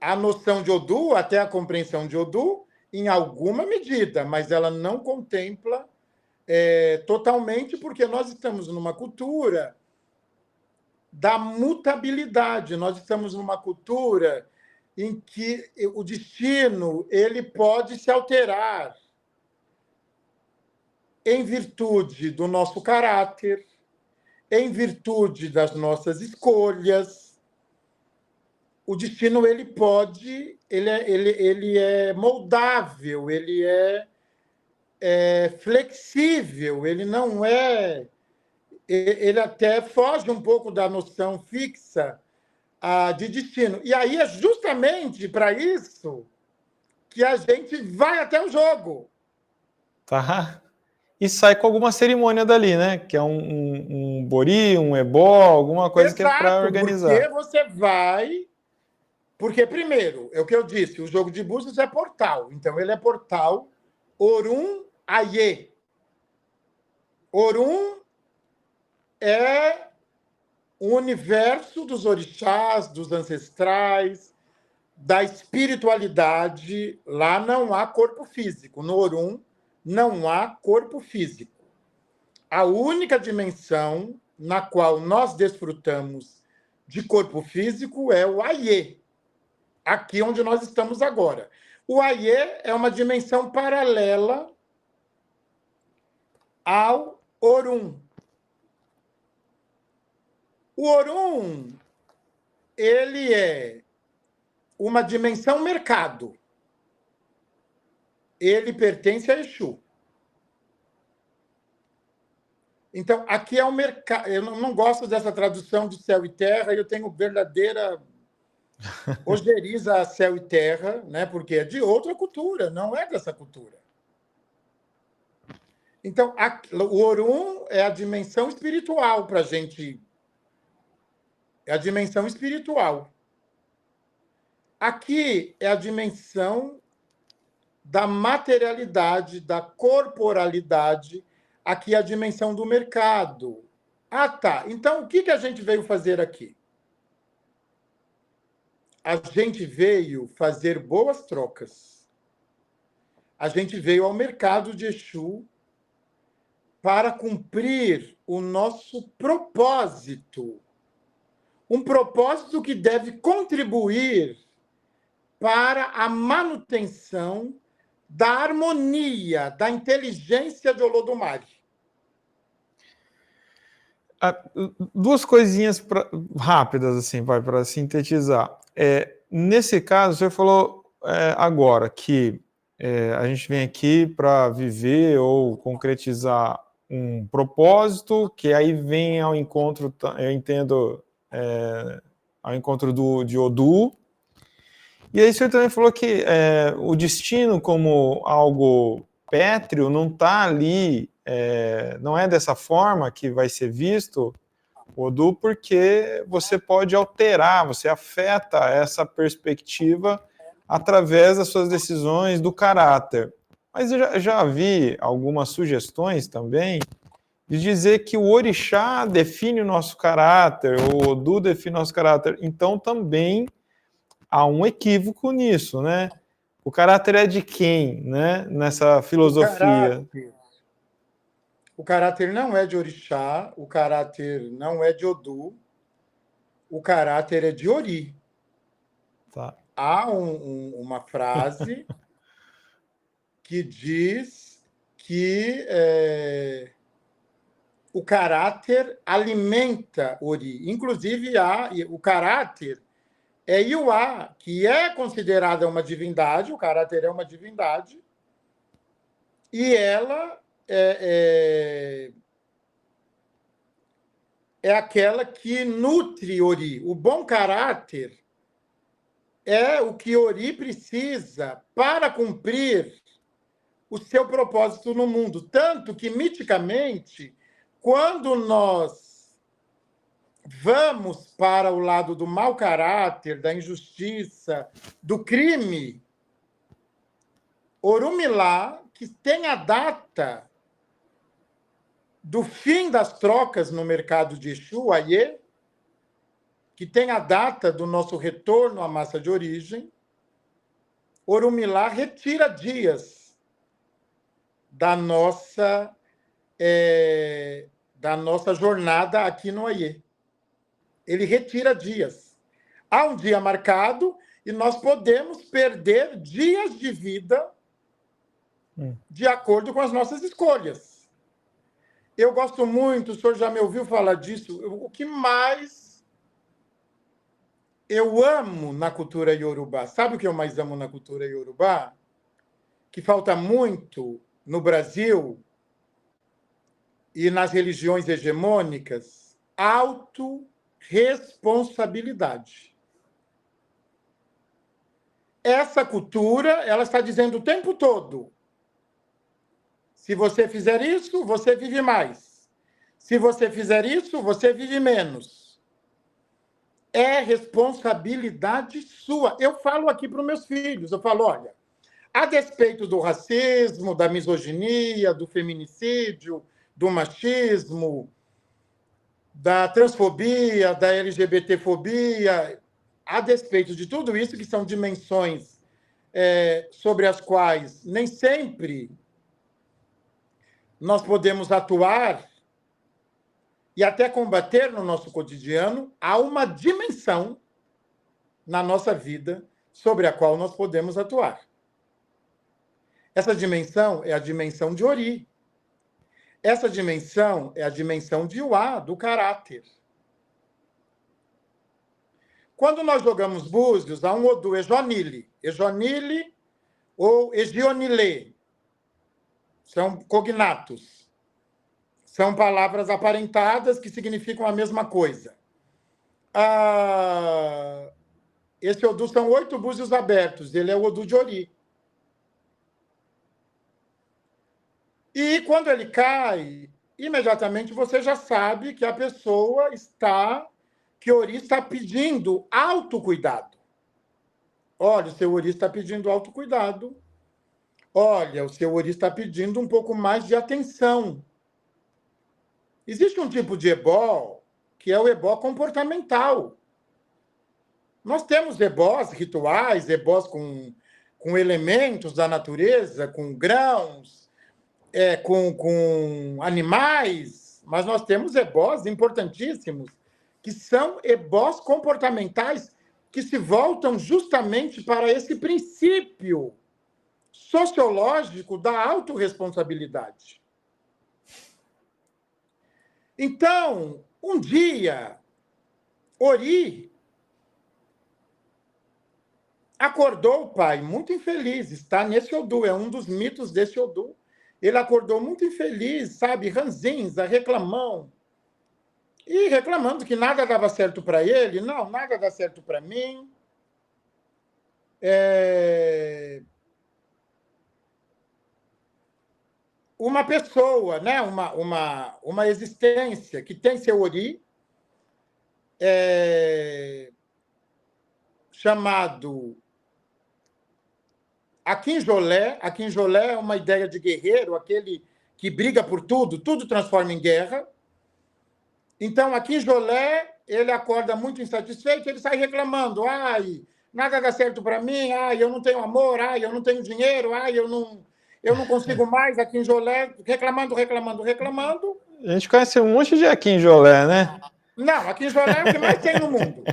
a noção de Odu, até a compreensão de Odu, em alguma medida, mas ela não contempla totalmente, porque nós estamos numa cultura da mutabilidade, nós estamos numa cultura em que o destino ele pode se alterar em virtude do nosso caráter, em virtude das nossas escolhas. O destino ele é moldável, ele é flexível, ele não é, ele até foge um pouco da noção fixa de destino. E aí é justamente para isso que a gente vai até o jogo. Tá. E sai com alguma cerimônia dali, né? Que é um bori, um ebó, alguma coisa. Exato, que é para organizar. Porque você vai... Porque, primeiro, é o que eu disse, o jogo de Búzios é portal. Então, ele é portal Orun Aie. Orun é o universo dos orixás, dos ancestrais, da espiritualidade. Lá não há corpo físico. No Orun não há corpo físico. A única dimensão na qual nós desfrutamos de corpo físico é o Aie, aqui onde nós estamos agora. O Aie é uma dimensão paralela ao Orun. O Orun, ele é uma dimensão mercado. Ele pertence a Exu. Então, aqui é o mercado. Eu não gosto dessa tradução de céu e terra, eu tenho verdadeira ojeriza a céu e terra, né? Porque é de outra cultura, não é dessa cultura. Então, o Orun é a dimensão espiritual para a gente. É a dimensão espiritual. Aqui é a dimensão da materialidade, da corporalidade. Aqui é a dimensão do mercado. Ah, tá. Então, o que a gente veio fazer aqui? A gente veio fazer boas trocas. A gente veio ao mercado de Exu para cumprir o nosso propósito. Um propósito que deve contribuir para a manutenção da harmonia, da inteligência de Olodumare. Duas coisinhas rápidas, assim, para sintetizar. Nesse caso, você falou agora que a gente vem aqui para viver ou concretizar um propósito, que aí vem ao encontro, eu entendo, ao encontro de Odu. E aí o senhor também falou que o destino como algo pétreo não está ali, não é dessa forma que vai ser visto, Odu, porque você pode alterar, você afeta essa perspectiva através das suas decisões do caráter. Mas eu já vi algumas sugestões também de dizer que o orixá define o nosso caráter, o Odu define o nosso caráter. Então também há um equívoco nisso, né? O caráter é de quem, né? Nessa filosofia. O caráter não é de orixá, o caráter não é de Odu, o caráter é de Ori. Tá. Há uma frase que diz que o caráter alimenta Ori. Inclusive, o caráter é Iuá, que é considerada uma divindade, o caráter é uma divindade, e ela é aquela que nutre Ori. O bom caráter é o que Ori precisa para cumprir o seu propósito no mundo. Tanto que, miticamente, quando nós vamos para o lado do mau caráter, da injustiça, do crime, Orumilá, que tem a data do fim das trocas no mercado de Exu, Aie, que tem a data do nosso retorno à massa de origem, Orumilá retira dias da nossa jornada aqui no Aie. Ele retira dias. Há um dia marcado e nós podemos perder dias de vida de acordo com as nossas escolhas. Eu gosto muito, o senhor já me ouviu falar disso, o que mais eu amo na cultura iorubá, sabe o que eu mais amo na cultura iorubá? Que falta muito no Brasil e nas religiões hegemônicas, autorresponsabilidade. Essa cultura, ela está dizendo o tempo todo: se você fizer isso, você vive mais. Se você fizer isso, você vive menos. É responsabilidade sua. Eu falo aqui para os meus filhos, eu falo, olha, a despeito do racismo, da misoginia, do feminicídio, do machismo, da transfobia, da LGBTfobia, a despeito de tudo isso, que são dimensões sobre as quais nem sempre nós podemos atuar e até combater no nosso cotidiano, há uma dimensão na nossa vida sobre a qual nós podemos atuar. Essa dimensão é a dimensão de Ori. Essa dimensão é a dimensão de Iuá, do caráter. Quando nós jogamos búzios, há um Odu, Ejonile. Ejonile ou Egionile. São cognatos. São palavras aparentadas que significam a mesma coisa. Esse Odu são 8 búzios abertos. Ele é o Odu de Ori. E quando ele cai, imediatamente você já sabe que a pessoa que Ori está pedindo autocuidado. Olha, o seu Ori está pedindo autocuidado. Olha, o seu Ori está pedindo um pouco mais de atenção. Existe um tipo de ebó, que é o ebó comportamental. Nós temos ebós rituais, ebós com elementos da natureza, com grãos, com animais, mas nós temos ebós importantíssimos, que são ebós comportamentais, que se voltam justamente para esse princípio sociológico da autorresponsabilidade. Então, Um dia, Ori acordou o pai muito infeliz, está nesse Odu, é um dos mitos desse Odu. Ele acordou muito infeliz, sabe, ranzinza, reclamão, e reclamando que nada dava certo para ele. Não, nada dá certo para mim. Uma pessoa, né, uma existência que tem seu Ori, chamado Akinjolé. Akinjolé é uma ideia de guerreiro, aquele que briga por tudo, tudo transforma em guerra. Então, Akinjolé, ele acorda muito insatisfeito, ele sai reclamando. Ai, nada dá certo para mim, ai, eu não tenho amor, ai, eu não tenho dinheiro, ai, eu não consigo mais. Akinjolé, reclamando. A gente conhece um monte de Akinjolé, né? Não, Akinjolé é o que mais tem no mundo.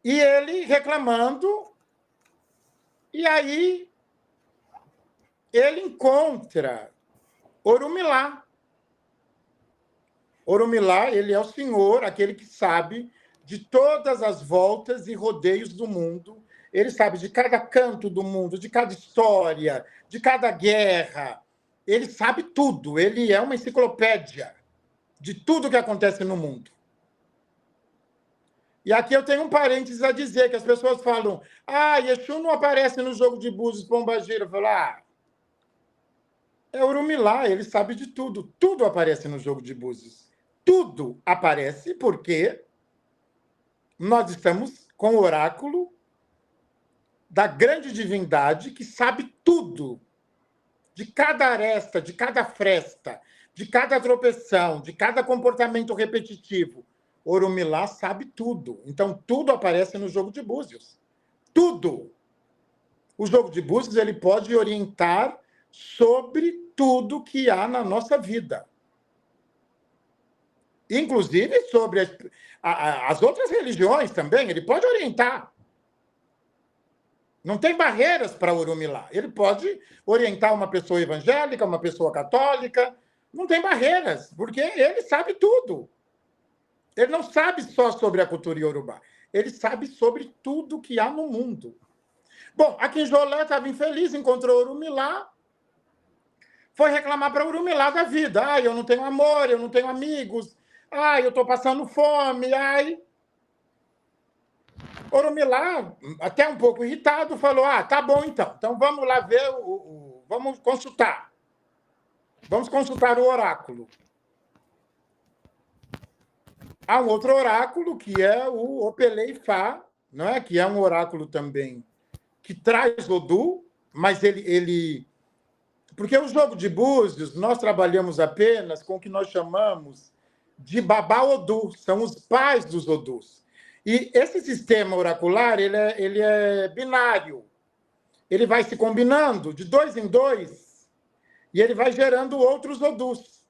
E ele reclamando, e aí ele encontra Orumilá. Orumilá, ele é o senhor, aquele que sabe de todas as voltas e rodeios do mundo. Ele sabe de cada canto do mundo, de cada história, de cada guerra. Ele sabe tudo. Ele é uma enciclopédia de tudo que acontece no mundo. E aqui eu tenho um parênteses a dizer, que as pessoas falam: Exu não aparece no jogo de Búzios Pombagira. Eu falo: é Orumilá, ele sabe de tudo. Tudo aparece no jogo de Búzios. Tudo aparece porque nós estamos com o oráculo da grande divindade que sabe tudo, de cada aresta, de cada fresta, de cada tropeção, de cada comportamento repetitivo. Orumilá sabe tudo. Então, tudo aparece no jogo de Búzios. Tudo. O jogo de Búzios, ele pode orientar sobre tudo que há na nossa vida. Inclusive sobre as outras religiões também, ele pode orientar. Não tem barreiras para Orumilá. Ele pode orientar uma pessoa evangélica, uma pessoa católica. Não tem barreiras, porque ele sabe tudo. Ele não sabe só sobre a cultura iorubá. Ele sabe sobre tudo que há no mundo. Bom, Akinjolé estava infeliz, encontrou Orumilá, foi reclamar para Orumilá da vida. Eu não tenho amor, eu não tenho amigos. Eu estou passando fome. Orumilá, até um pouco irritado, falou: tá bom então. Então vamos lá ver, vamos consultar. Vamos consultar o oráculo. Há um outro oráculo, que é o Opeleifá, não é? Que é um oráculo também que traz Odu, mas ele... Porque o jogo de Búzios, nós trabalhamos apenas com o que nós chamamos de Babá Odu, são os pais dos Odus. E esse sistema oracular, ele é binário. Ele vai se combinando de 2 em 2 e ele vai gerando outros Odus.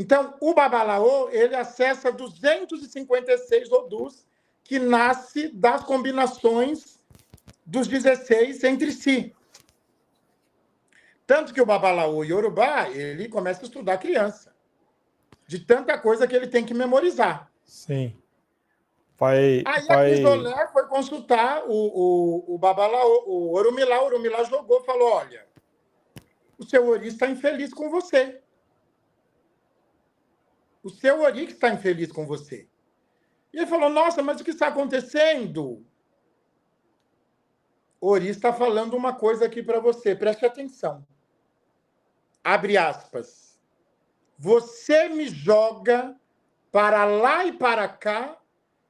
Então, o Babalaô, ele acessa 256 Odus, que nasce das combinações dos 16 entre si. Tanto que o Babalaô Iorubá, ele começa a estudar criança. De tanta coisa que ele tem que memorizar. Sim. Aí a Akinjolé foi consultar o Babalaô, o Orumilá. O Orumilá jogou e falou: olha, o seu Ori está infeliz com você. O seu Ori que está infeliz com você. E ele falou: nossa, mas o que está acontecendo? O Ori está falando uma coisa aqui para você, preste atenção. Abre aspas. Você me joga para lá e para cá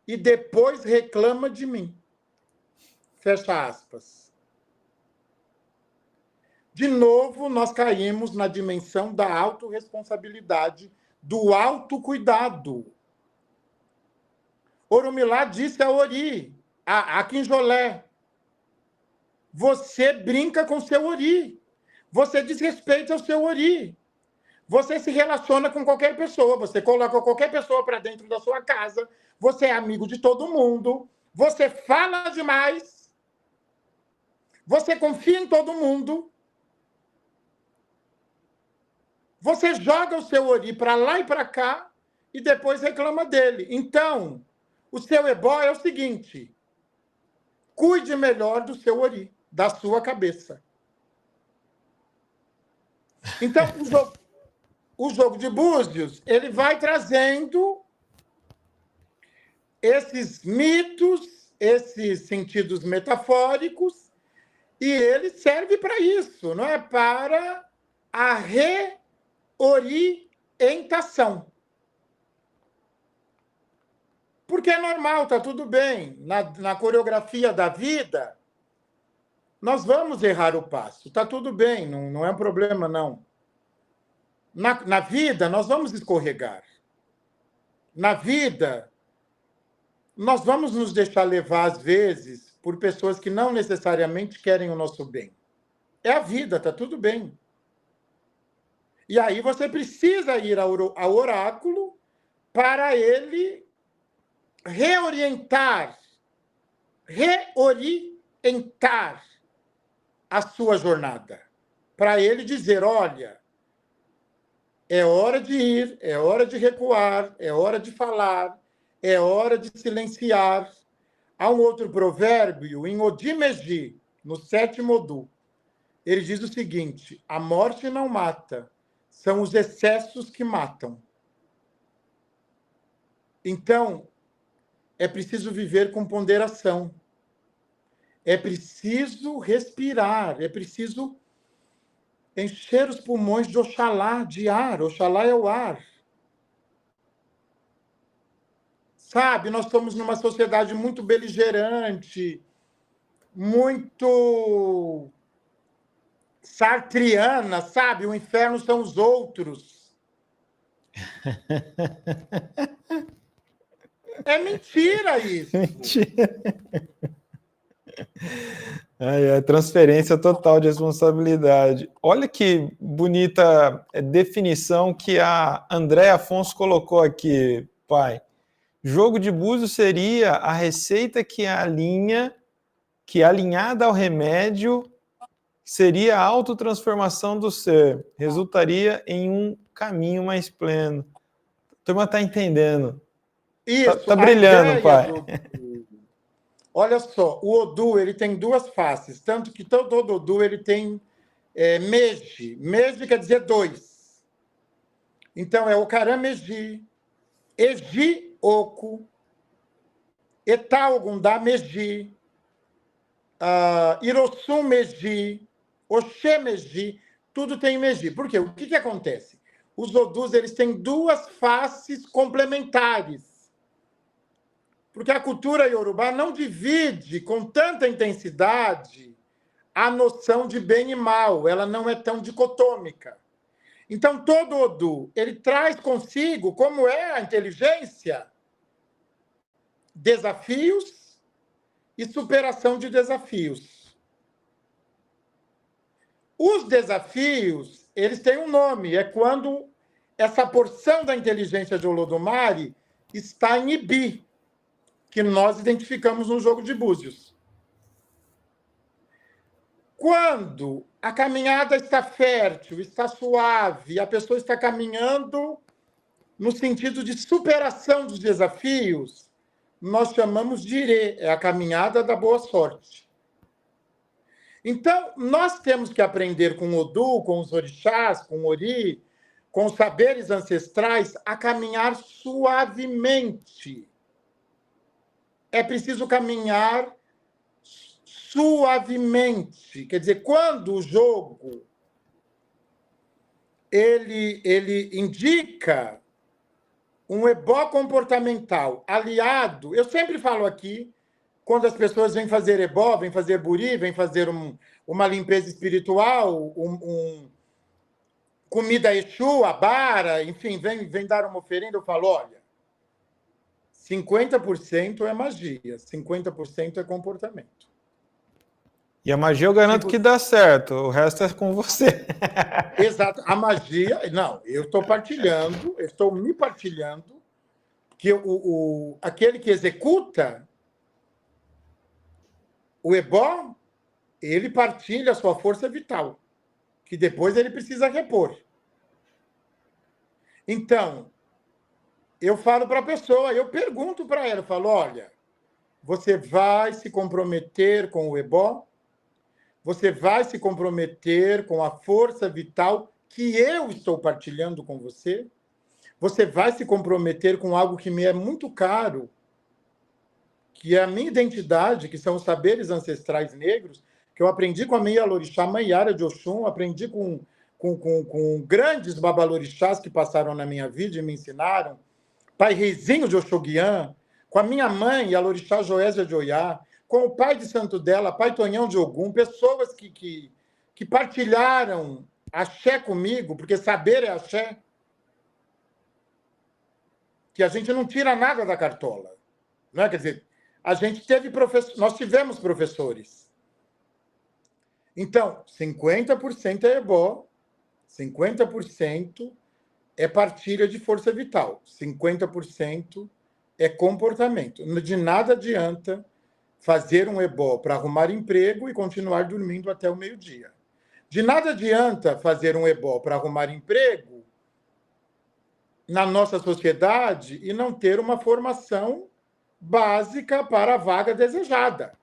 e depois reclama de mim. Fecha aspas. De novo, nós caímos na dimensão da autorresponsabilidade, do autocuidado. Orumilá disse a Ori, a Akinjolé: você brinca com seu Ori. Você desrespeita o seu Ori. Você se relaciona com qualquer pessoa. Você coloca qualquer pessoa para dentro da sua casa. Você é amigo de todo mundo. Você fala demais. Você confia em todo mundo. você joga o seu ori para lá e para cá e depois reclama dele. Então, o seu ebó é o seguinte: cuide melhor do seu ori, da sua cabeça. Então, o jogo de búzios, ele vai trazendo esses mitos, esses sentidos metafóricos, e ele serve para isso, não é? Para a reorientação. Porque é normal, está tudo bem. Na coreografia da vida, nós vamos errar o passo. Está tudo bem, não é um problema, não. Na vida, nós vamos escorregar. Na vida, nós vamos nos deixar levar, às vezes, por pessoas que não necessariamente querem o nosso bem. É a vida, está tudo bem. E aí você precisa ir ao oráculo para ele reorientar a sua jornada. Para ele dizer, olha, é hora de ir, é hora de recuar, é hora de falar, é hora de silenciar. Há um outro provérbio, em Odimeji, no 7º Odu. Ele diz o seguinte: a morte não mata, são os excessos que matam. Então, é preciso viver com ponderação. É preciso respirar, é preciso encher os pulmões de Oxalá, de ar. Oxalá é o ar. Sabe, nós estamos numa sociedade muito beligerante, muito sartriana, sabe? O inferno são os outros. É mentira isso. Mentira. É transferência total de responsabilidade. Olha que bonita definição que a Andréa Afonso colocou aqui, pai. Jogo de búzios seria a receita que alinhada ao remédio, seria a autotransformação do ser, resultaria em um caminho mais pleno. A turma está entendendo. Isso, tá brilhando, pai. Olha só, o Odu ele tem duas faces, tanto que todo Odu ele tem Meji. Meji quer dizer dois. Então, é Ocarã Meji, Eji Oku, Eta Ogundá Meji, Irosum Meji, Oxê Meji, tudo tem Meji. Por quê? O que acontece? Os Odus eles têm duas faces complementares. Porque a cultura iorubá não divide com tanta intensidade a noção de bem e mal. Ela não é tão dicotômica. Então, todo Odu, ele traz consigo, como é a inteligência, desafios e superação de desafios. Os desafios, eles têm um nome. É quando essa porção da inteligência de Olodumare está em Ibi, que nós identificamos no jogo de búzios. Quando a caminhada está fértil, está suave, a pessoa está caminhando no sentido de superação dos desafios, nós chamamos de Ire, é a caminhada da boa sorte. Então, nós temos que aprender com o Odu, com os orixás, com o Ori, com os saberes ancestrais, a caminhar suavemente. É preciso caminhar suavemente. Quer dizer, quando o jogo ele indica um ebó comportamental aliado, eu sempre falo aqui, quando as pessoas vêm fazer ebó, vêm fazer buri, vêm fazer uma limpeza espiritual, comida Exu, abara, enfim, vem dar uma oferenda, eu falo, olha, 50% é magia, 50% é comportamento. E a magia eu garanto que dá certo, o resto é com você. Exato. A magia, não, eu estou partilhando, eu estou me partilhando, que aquele que executa o ebó, ele partilha a sua força vital, que depois ele precisa repor. Então, eu falo para a pessoa, eu pergunto para ela, eu falo, olha, você vai se comprometer com o ebó? Você vai se comprometer com a força vital que eu estou partilhando com você? Você vai se comprometer com algo que me é muito caro, que é a minha identidade, que são os saberes ancestrais negros, que eu aprendi com a minha Lorixá Maiara de Oxum, aprendi com grandes babalorixás que passaram na minha vida e me ensinaram, pai Reizinho de Oxoguian, com a minha mãe, a Lorixá Joésia de Oiá, com o pai de santo dela, pai Tonhão de Ogum, pessoas que partilharam axé comigo, porque saber é axé, que a gente não tira nada da cartola. Não é? Quer dizer, a gente teve nós tivemos professores. Então, 50% é ebó, 50% é partilha de força vital, 50% é comportamento. De nada adianta fazer um ebó para arrumar emprego e continuar dormindo até o meio-dia. De nada adianta fazer um ebó para arrumar emprego na nossa sociedade e não ter uma formação básica para a vaga desejada.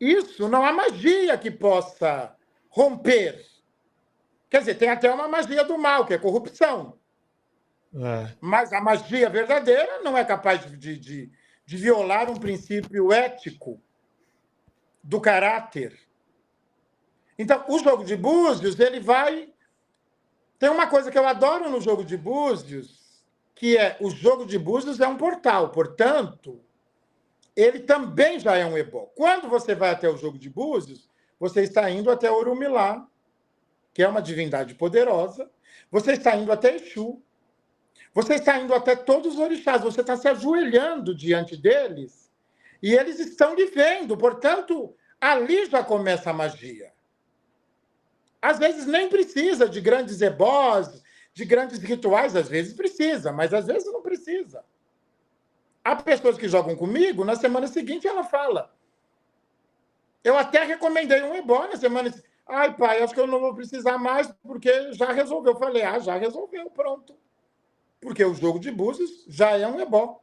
Isso não há magia que possa romper. Quer dizer, tem até uma magia do mal, que é corrupção. Mas a magia verdadeira não é capaz de violar um princípio ético do caráter. Então, o jogo de búzios, ele vai... Tem uma coisa que eu adoro no jogo de búzios, que é o jogo de búzios é um portal, portanto, ele também já é um ebó. Quando você vai até o jogo de búzios, você está indo até Orumilá, que é uma divindade poderosa, você está indo até Exu, você está indo até todos os orixás, você está se ajoelhando diante deles e eles estão lhe vendo, portanto, ali já começa a magia. Às vezes nem precisa de grandes ebós, de grandes rituais, às vezes precisa, mas às vezes não precisa. Há pessoas que jogam comigo, na semana seguinte ela fala. Eu até recomendei um ebó na semana seguinte. Ai, pai, acho que eu não vou precisar mais, porque já resolveu. Eu falei, já resolveu, pronto. Porque o jogo de búzios já é um ebó.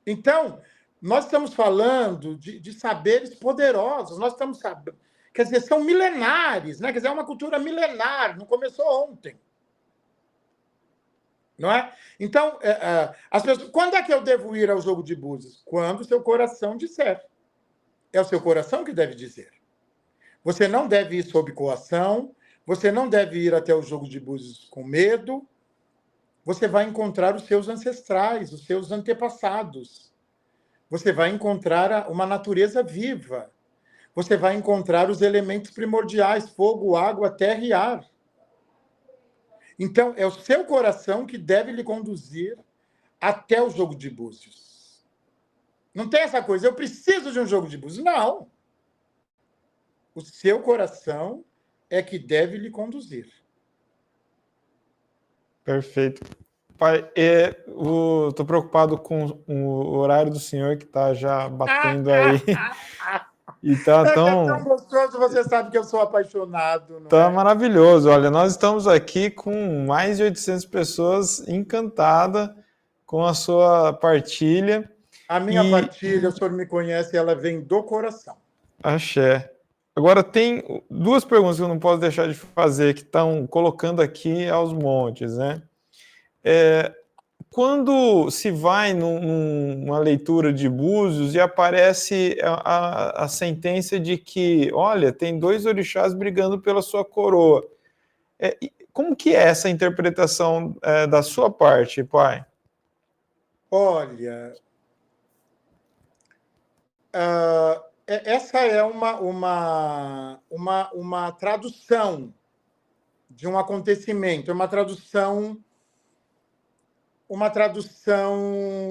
Então, nós estamos falando de saberes poderosos, nós estamos sabendo. Quer dizer, são milenares, né? Quer dizer, é uma cultura milenar, não começou ontem. Não é? Então, as pessoas, quando é que eu devo ir ao jogo de búzios? Quando o seu coração disser. É o seu coração que deve dizer. Você não deve ir sob coação, você não deve ir até o jogo de búzios com medo. Você vai encontrar os seus ancestrais, os seus antepassados. Você vai encontrar uma natureza viva. Você vai encontrar os elementos primordiais, fogo, água, terra e ar. Então, é o seu coração que deve lhe conduzir até o jogo de búzios. Não tem essa coisa, eu preciso de um jogo de búzios. Não. O seu coração é que deve lhe conduzir. Perfeito. Pai, estou preocupado com o horário do senhor que está já batendo aí. E tá É tão... tão gostoso, você sabe que eu sou apaixonado. Não tá é? maravilhoso. Olha, nós estamos aqui com mais de 800 pessoas encantadas com a sua partilha. A minha partilha, o senhor me conhece, ela vem do coração. Axé. Agora, tem duas perguntas que eu não posso deixar de fazer, que estão colocando aqui aos montes, né? Quando se vai numa leitura de Búzios e aparece a sentença de que, olha, tem dois orixás brigando pela sua coroa. Como que é essa interpretação da sua parte, pai? Olha, essa é uma tradução de um acontecimento, é uma tradução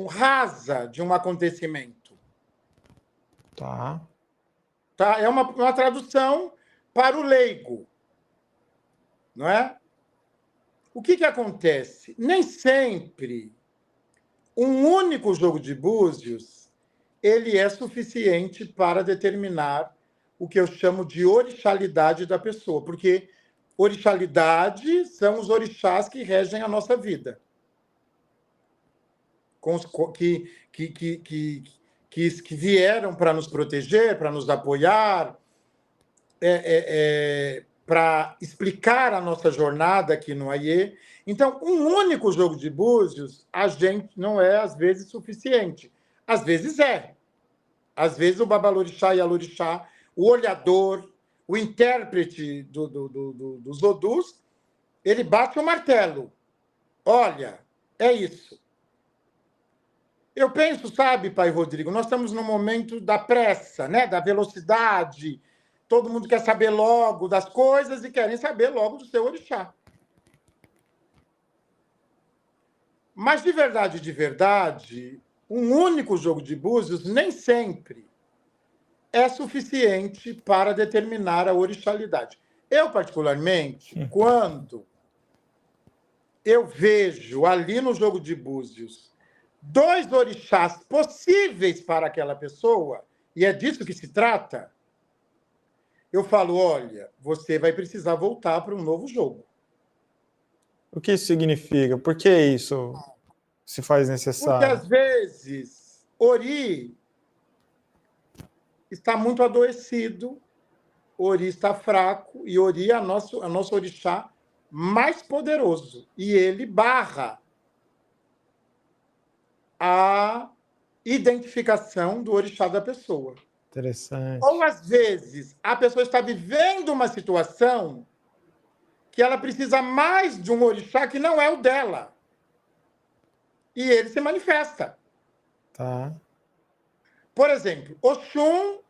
rasa de um acontecimento. Tá. É uma tradução para o leigo, não é? O que acontece? Nem sempre um único jogo de búzios ele é suficiente para determinar o que eu chamo de orixalidade da pessoa, porque orixalidade são os orixás que regem a nossa vida. Que vieram para nos proteger, para nos apoiar, para explicar a nossa jornada aqui no Aie. Então, um único jogo de búzios, a gente não é, às vezes, suficiente. Às vezes é. Às vezes o babalorixá e a lorixá, o olhador, o intérprete dos odus, ele bate o martelo. Olha, é isso. Eu penso, sabe, Pai Rodrigo, nós estamos num momento da pressa, né? Da velocidade. Todo mundo quer saber logo das coisas e querem saber logo do seu orixá. Mas, de verdade, um único jogo de búzios nem sempre é suficiente para determinar a orixalidade. Eu, particularmente, quando eu vejo ali no jogo de búzios 2 orixás possíveis para aquela pessoa, e é disso que se trata, eu falo, olha, você vai precisar voltar para um novo jogo. O que isso significa? Por que isso se faz necessário? Porque, às vezes, Ori está muito adoecido, Ori está fraco, e Ori é a nosso orixá mais poderoso. E ele barra a identificação do orixá da pessoa. Interessante. Ou, às vezes, a pessoa está vivendo uma situação que ela precisa mais de um orixá que não é o dela. E ele se manifesta. Tá. Por exemplo, Oxum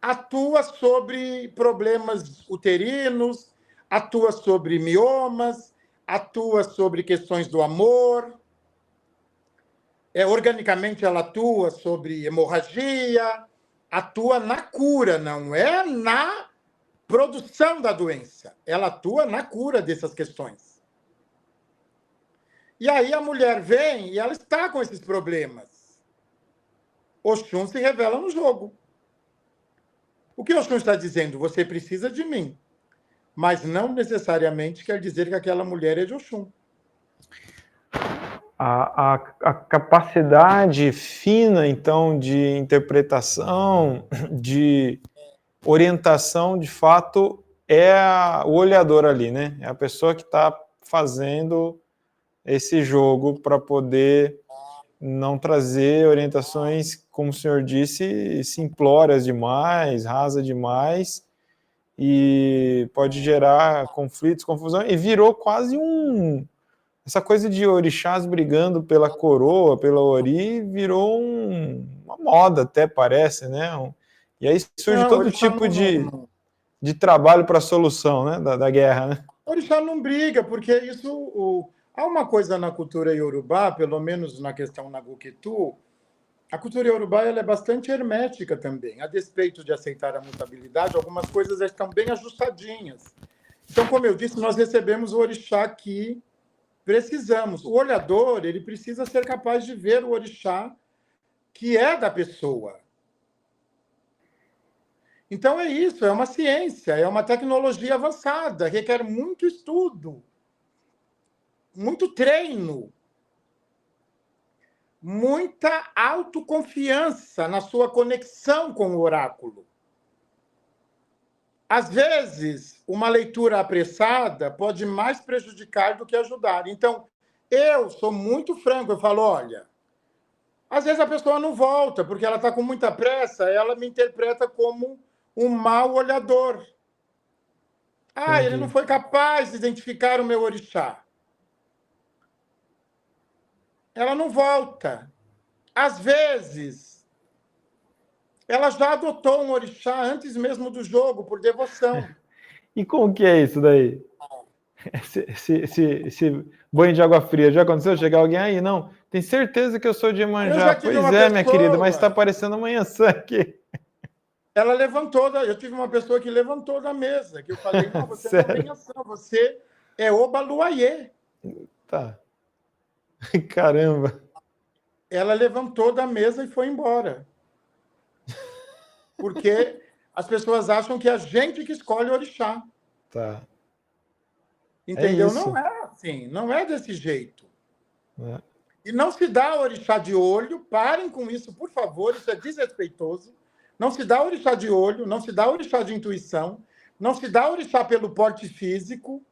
atua sobre problemas uterinos, atua sobre miomas, atua sobre questões do amor. Organicamente, ela atua sobre hemorragia, atua na cura, não é na produção da doença. Ela atua na cura dessas questões. E aí a mulher vem e ela está com esses problemas. Oxum se revela no jogo. O que Oxum está dizendo? Você precisa de mim. Mas não necessariamente quer dizer que aquela mulher é de Oxum. A capacidade fina, então, de interpretação, de orientação, de fato, é o olhador ali, né? É a pessoa que está fazendo esse jogo para poder não trazer orientações, como o senhor disse, simplórias demais, rasa demais, e pode gerar conflitos, confusão, e virou quase essa coisa de orixás brigando pela coroa, pela ori, virou uma moda até, parece, né? E aí surge todo tipo de trabalho para a solução, né, da guerra, né? O orixá não briga, porque isso... Há uma coisa na cultura iorubá, pelo menos na questão Naguketu, a cultura iorubá ela é bastante hermética também. A despeito de aceitar a mutabilidade, algumas coisas estão bem ajustadinhas. Então, como eu disse, nós recebemos o orixá que precisamos. O olhador, ele precisa ser capaz de ver o orixá que é da pessoa. Então, é isso, é uma ciência, é uma tecnologia avançada, requer muito estudo, muito treino, muita autoconfiança na sua conexão com o oráculo. Às vezes, uma leitura apressada pode mais prejudicar do que ajudar. Então, eu sou muito franco, eu falo, olha, às vezes a pessoa não volta, porque ela está com muita pressa, ela me interpreta como um mau olhador. Ah, ele não foi capaz de identificar o meu orixá. Ela não volta. Às vezes, ela já adotou um orixá antes mesmo do jogo, por devoção. E como que é isso daí? Esse banho de água fria, já aconteceu? Chegar alguém aí? Não, tem certeza que eu sou de Iemanjá. Pois é, minha querida, mas está aparecendo amanhã aqui. Ela levantou, eu tive uma pessoa que levantou da mesa, que eu falei, não, você não tem ação, você é Obaluayê. Tá. Caramba. Ela levantou da mesa e foi embora. Porque as pessoas acham que é a gente que escolhe o orixá. Tá. É Entendeu? isso. Não é assim, não é desse jeito. É. E não se dá orixá de olho, parem com isso, por favor, isso é desrespeitoso. Não se dá orixá de olho, não se dá orixá de intuição, não se dá orixá pelo porte físico,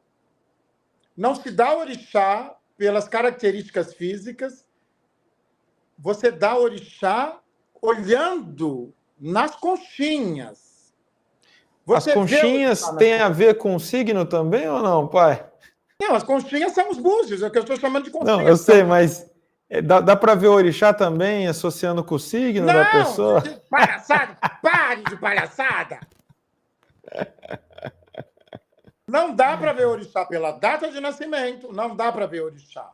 não se dá orixá pelas características físicas. Você dá orixá olhando nas conchinhas. As Você vê conchinhas orixá nas têm a ver com o signo também ou não, pai? Não, as conchinhas são os búzios, é o que eu estou chamando de Não, conchinhas. eu sei, mas dá para ver o orixá também associando com o signo da Não, pessoa? palhaçada, pare de palhaçada. Não dá para ver orixá pela data de nascimento, não dá para ver orixá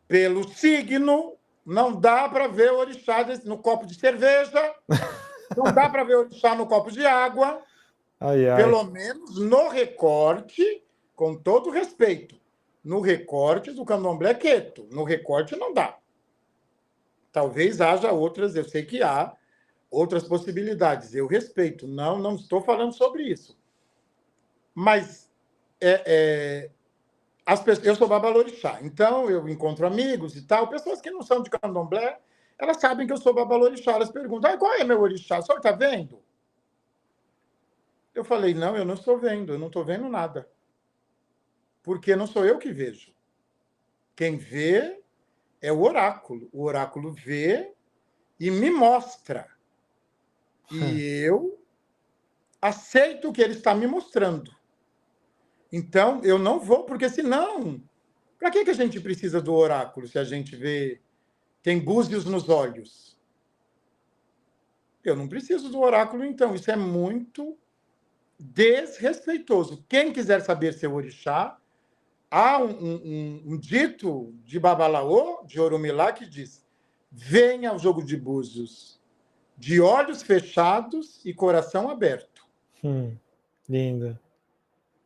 pelo signo, não dá para ver orixá no copo de cerveja, não dá para ver orixá no copo de água, Ai, ai. pelo menos no recorte, com todo respeito, no recorte do candomblé queto, no recorte não dá. Talvez haja outras, eu sei que há outras possibilidades, eu respeito, não estou falando sobre isso. Mas eu sou babalorixá, então eu encontro amigos e tal, pessoas que não são de candomblé, elas sabem que eu sou babalorixá, elas perguntam, qual é meu orixá? O senhor está vendo? Eu falei, não, eu não estou vendo, eu não estou vendo nada. Porque não sou eu que vejo. Quem vê é o oráculo vê e me mostra. E eu aceito o que ele está me mostrando. Então, eu não vou, porque senão, para que a gente precisa do oráculo se a gente vê, tem búzios nos olhos? Eu não preciso do oráculo, então. Isso é muito desrespeitoso. Quem quiser saber seu orixá, há um dito de Babalaô, de Orumilá, que diz: venha ao jogo de búzios de olhos fechados e coração aberto. Linda.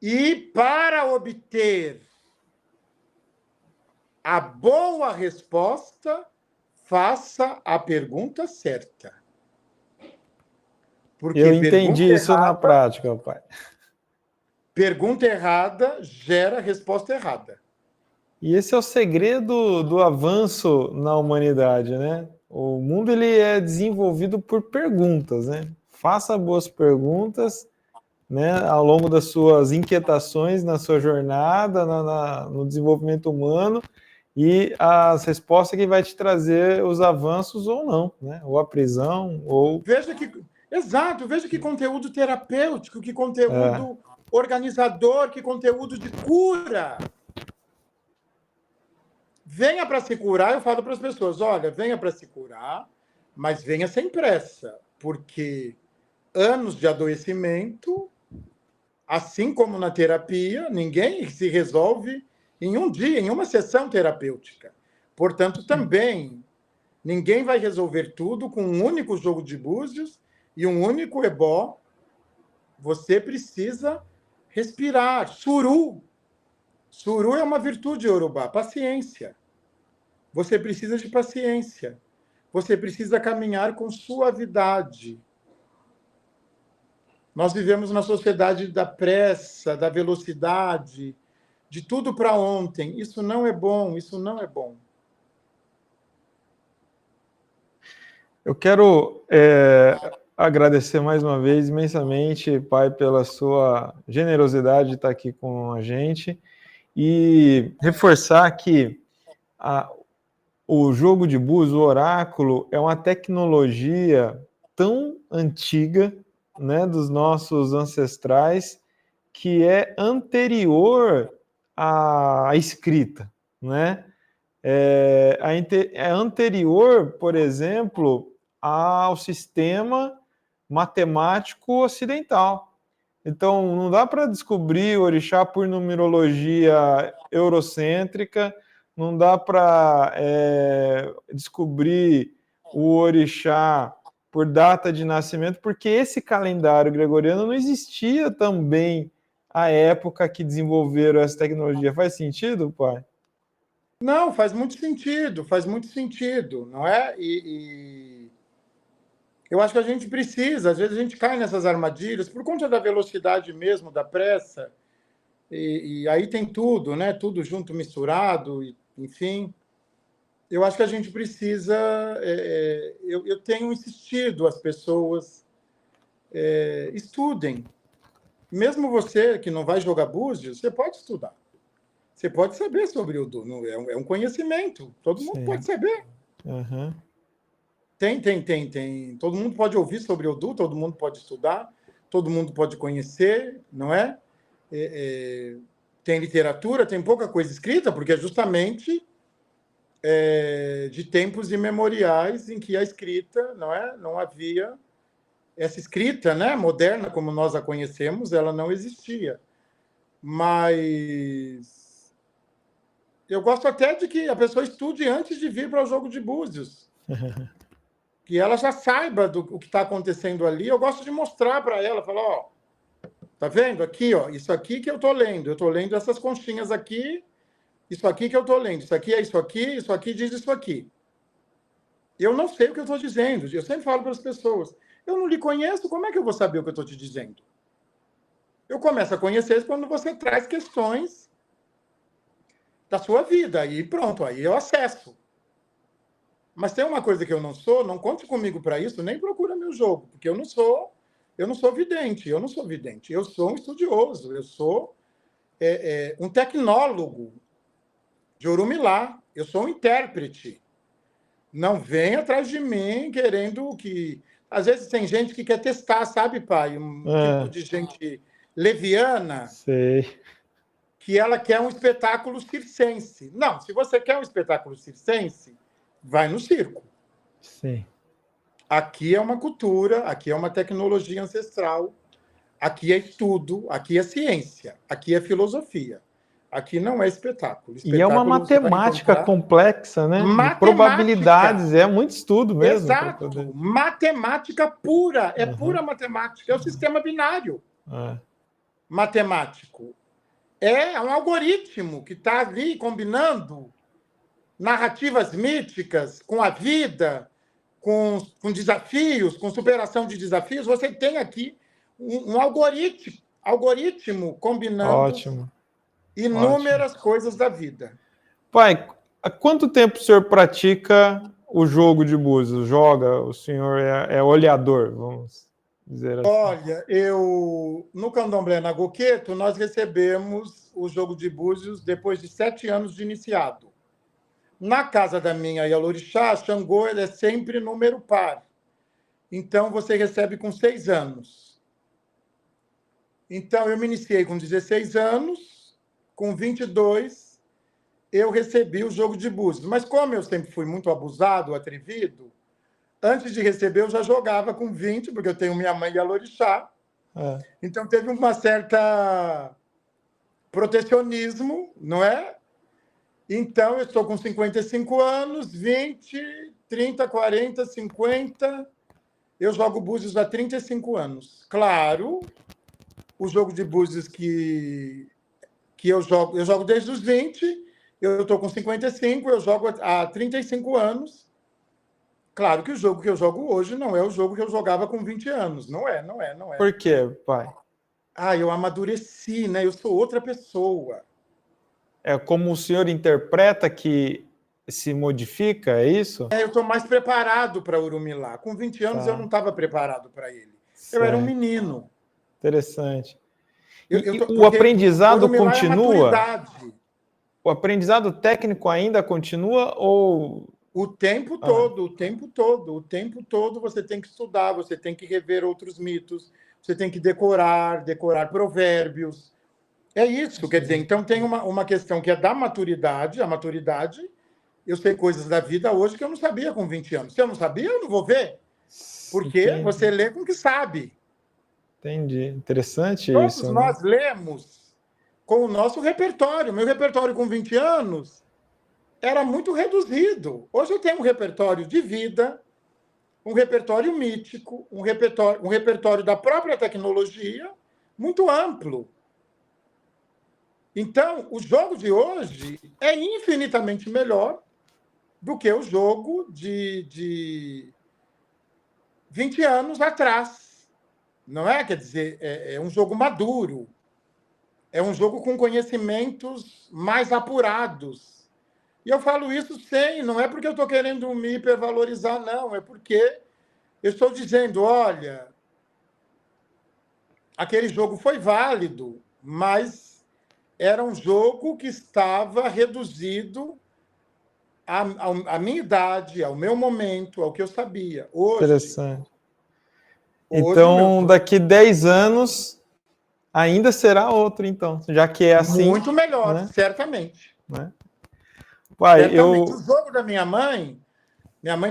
E para obter a boa resposta, faça a pergunta certa. Porque Eu entendi isso na prática, pai. Pergunta errada gera resposta errada. E esse é o segredo do avanço na humanidade, né? O mundo ele é desenvolvido por perguntas, né? Faça boas perguntas, né? Ao longo das suas inquietações na sua jornada, no desenvolvimento humano, e as respostas que vai te trazer os avanços ou não, né? Ou a prisão, ou... Veja que conteúdo terapêutico, que conteúdo organizador, que conteúdo de cura. Venha para se curar, eu falo para as pessoas, olha, venha para se curar, mas venha sem pressa, porque anos de adoecimento, assim como na terapia, ninguém se resolve em um dia, em uma sessão terapêutica. Portanto, também, ninguém vai resolver tudo com um único jogo de búzios e um único ebó. Você precisa respirar. Suru. Suru é uma virtude iorubá, paciência. Você precisa de paciência. Você precisa caminhar com suavidade. Nós vivemos na sociedade da pressa, da velocidade, de tudo para ontem. Isso não é bom, isso não é bom. Eu quero agradecer mais uma vez imensamente, pai, pela sua generosidade de estar aqui com a gente e reforçar que o jogo de búzios, o oráculo, é uma tecnologia tão antiga, né, dos nossos ancestrais, que é anterior à escrita, né? É anterior, por exemplo, ao sistema matemático ocidental. Então, não dá para descobrir o orixá por numerologia eurocêntrica, não dá para descobrir o orixá por data de nascimento, porque esse calendário gregoriano não existia também à época que desenvolveram essa tecnologia. Faz sentido, pai? Não, faz muito sentido, não é? Eu acho que a gente precisa, às vezes a gente cai nessas armadilhas, por conta da velocidade mesmo, da pressa, e aí tem tudo, né? Tudo junto, misturado, enfim. Eu acho que a gente precisa... eu tenho insistido as pessoas estudem. Mesmo você que não vai jogar búzios, você pode estudar. Você pode saber sobre o Udu. É um conhecimento. Todo mundo pode saber. Uhum. Tem. Todo mundo pode ouvir sobre o Udu, todo mundo pode estudar, todo mundo pode conhecer, não é? Tem literatura, tem pouca coisa escrita, porque é justamente de tempos imemoriais em que a escrita, não havia essa escrita, né, moderna como nós a conhecemos, ela não existia. Mas eu gosto até de que a pessoa estude antes de vir para o jogo de búzios, que ela já saiba o que está acontecendo ali. Eu gosto de mostrar para ela, falar, ó, tá vendo aqui, ó, isso aqui que eu estou lendo essas conchinhas aqui. Isso aqui que eu estou lendo, isso aqui é isso aqui diz isso aqui. Eu não sei o que eu estou dizendo, eu sempre falo para as pessoas, eu não lhe conheço, como é que eu vou saber o que eu estou te dizendo? Eu começo a conhecer quando você traz questões da sua vida, e pronto, aí eu acesso. Mas tem uma coisa que eu não sou, não conte comigo para isso, nem procura meu jogo, porque eu não sou vidente, eu sou um estudioso, eu sou um tecnólogo de Orumilá, eu sou um intérprete. Não vem atrás de mim querendo que... Às vezes tem gente que quer testar, sabe, pai? Tipo de gente leviana. Sei. Que ela quer um espetáculo circense. Não, se você quer um espetáculo circense, vai no circo. Sim. Aqui é uma cultura, aqui é uma tecnologia ancestral, aqui é estudo, aqui é ciência, aqui é filosofia. Aqui não é espetáculo. E é uma matemática complexa, né? De probabilidades, é muito estudo mesmo. Exato. Matemática pura, pura matemática. É o sistema binário matemático. É um algoritmo que está ali combinando narrativas míticas com a vida, com desafios, com superação de desafios. Você tem aqui um algoritmo combinando inúmeras coisas da vida. Pai, há quanto tempo o senhor pratica o jogo de búzios? Joga? O senhor é olhador, vamos dizer assim. Olha, no Candomblé na Goqueto, nós recebemos o jogo de búzios depois de 7 anos de iniciado. Na casa da minha Yalorixá, Xangô é sempre número par. Então, você recebe com 6 anos. Então, eu me iniciei com 16 anos, com 22, eu recebi o jogo de búzios. Mas como eu sempre fui muito abusado, atrevido, antes de receber, eu já jogava com 20, porque eu tenho minha mãe Yalorixá. Então, teve uma certa protecionismo, não é? Então, eu estou com 55 anos, 20, 30, 40, 50. Eu jogo búzios há 35 anos. Claro, o jogo de búzios que eu jogo desde os 20, eu estou com 55, eu jogo há 35 anos. Claro que o jogo que eu jogo hoje não é o jogo que eu jogava com 20 anos. Não é. Por quê, pai? Eu amadureci, né? Eu sou outra pessoa. É como o senhor interpreta que se modifica, é isso? Eu estou mais preparado para Orumilá. Com 20 anos eu não estava preparado para ele. Eu era um menino. Interessante. O aprendizado continua? O aprendizado técnico ainda continua ou... O tempo todo você tem que estudar, você tem que rever outros mitos, você tem que decorar provérbios. É isso, quer dizer, então tem uma questão que é da maturidade. A maturidade, eu sei coisas da vida hoje que eu não sabia com 20 anos. Se eu não sabia, eu não vou ver. Porque você lê com o que sabe. Entendi. Interessante Todos isso. Todos nós lemos com o nosso repertório. Meu repertório com 20 anos era muito reduzido. Hoje eu tenho um repertório de vida, um repertório mítico, um repertório da própria tecnologia muito amplo. Então, o jogo de hoje é infinitamente melhor do que o jogo de 20 anos atrás. Não é? Quer dizer, é um jogo maduro. é um jogo com conhecimentos mais apurados. E eu falo isso não é porque eu estou querendo me hipervalorizar, não, é porque eu estou dizendo, olha, aquele jogo foi válido, mas era um jogo que estava reduzido à minha idade, ao meu momento, ao que eu sabia. Interessante. Hoje o meu Então, jogo daqui 10 anos, ainda será outro, então, já que é assim. muito melhor, Né? certamente. Né? Pai, Certamente. O jogo da minha mãe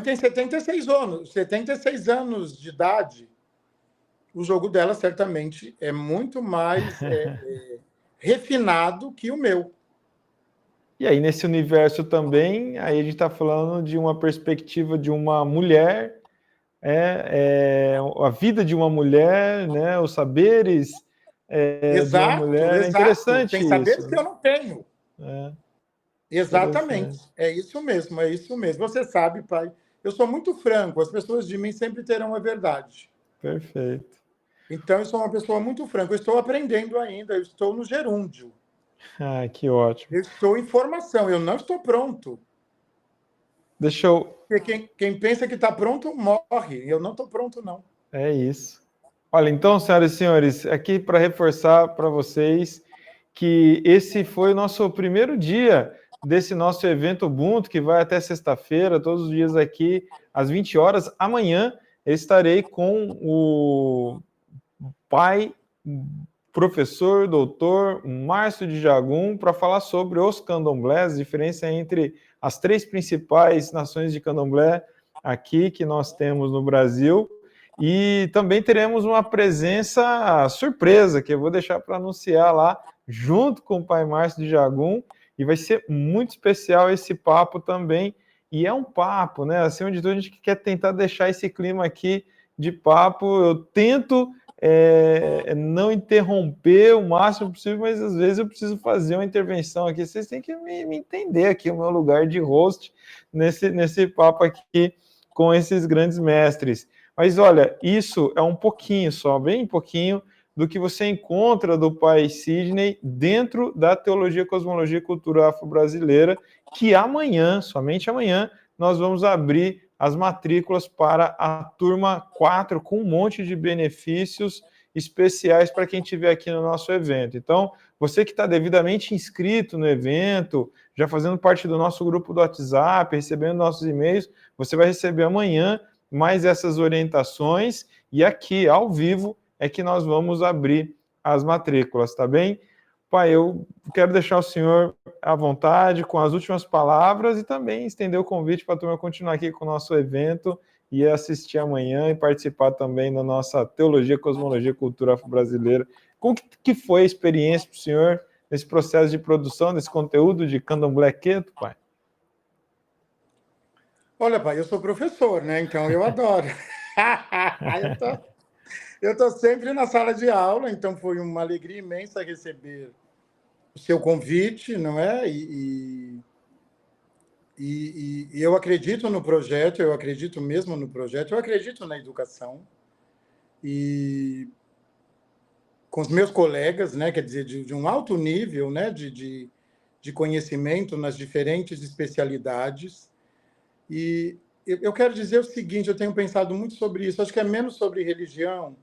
tem 76 anos de idade. O jogo dela, certamente, é muito mais refinado que o meu. E aí, nesse universo também, aí a gente está falando de uma perspectiva de uma mulher, a vida de uma mulher, né, os saberes de uma Exato, mulher. É exato. interessante Tem saberes isso. que eu não tenho. Exatamente. É isso mesmo, é isso mesmo. Você sabe, pai, eu sou muito franco, as pessoas de mim sempre terão a verdade. Perfeito. Então, eu sou uma pessoa muito franca. Eu estou aprendendo ainda, eu estou no gerúndio. Ah, que ótimo. Eu estou em formação, eu não estou pronto. Deixa eu... Porque quem pensa que está pronto, morre. Eu não estou pronto, não. É isso. Olha, então, senhoras e senhores, aqui para reforçar para vocês que esse foi o nosso primeiro dia desse nosso evento Ubuntu, que vai até sexta-feira, todos os dias aqui, às 20 horas. Amanhã eu estarei com o pai, professor, doutor Márcio de Jagum, para falar sobre os candomblés, a diferença entre as 3 principais nações de candomblé aqui que nós temos no Brasil. E também teremos uma presença surpresa, que eu vou deixar para anunciar lá, junto com o pai Márcio de Jagum, e vai ser muito especial esse papo também. E é um papo, né? Acima de tudo, a gente quer tentar deixar esse clima aqui de papo. Eu tento não interromper o máximo possível, mas às vezes eu preciso fazer uma intervenção aqui. Vocês têm que me entender aqui, o meu lugar de host nesse papo aqui com esses grandes mestres. Mas olha, isso é um pouquinho só, bem pouquinho, do que você encontra do pai Sidney dentro da Teologia, Cosmologia e Cultura Afro-Brasileira, que amanhã, somente amanhã, nós vamos abrir as matrículas para a turma 4, com um monte de benefícios especiais para quem estiver aqui no nosso evento. Então, você que está devidamente inscrito no evento, já fazendo parte do nosso grupo do WhatsApp, recebendo nossos e-mails, você vai receber amanhã mais essas orientações, e aqui, ao vivo, é que nós vamos abrir as matrículas, tá bem? Pai, eu quero deixar o senhor à vontade com as últimas palavras e também estender o convite para a turma continuar aqui com o nosso evento e assistir amanhã e participar também da nossa Teologia, Cosmologia e Cultura Afro-Brasileira. Como que foi a experiência para o senhor nesse processo de produção desse conteúdo de Candomblé Queto, pai? Olha, pai, eu sou professor, né? Então eu adoro. Eu estou sempre na sala de aula, então foi uma alegria imensa receber o seu convite, não é? E eu acredito no projeto, eu acredito mesmo no projeto, eu acredito na educação. E com os meus colegas, né? Quer dizer, de um alto nível, né? De conhecimento nas diferentes especialidades. E eu quero dizer o seguinte, eu tenho pensado muito sobre isso, acho que é menos sobre religião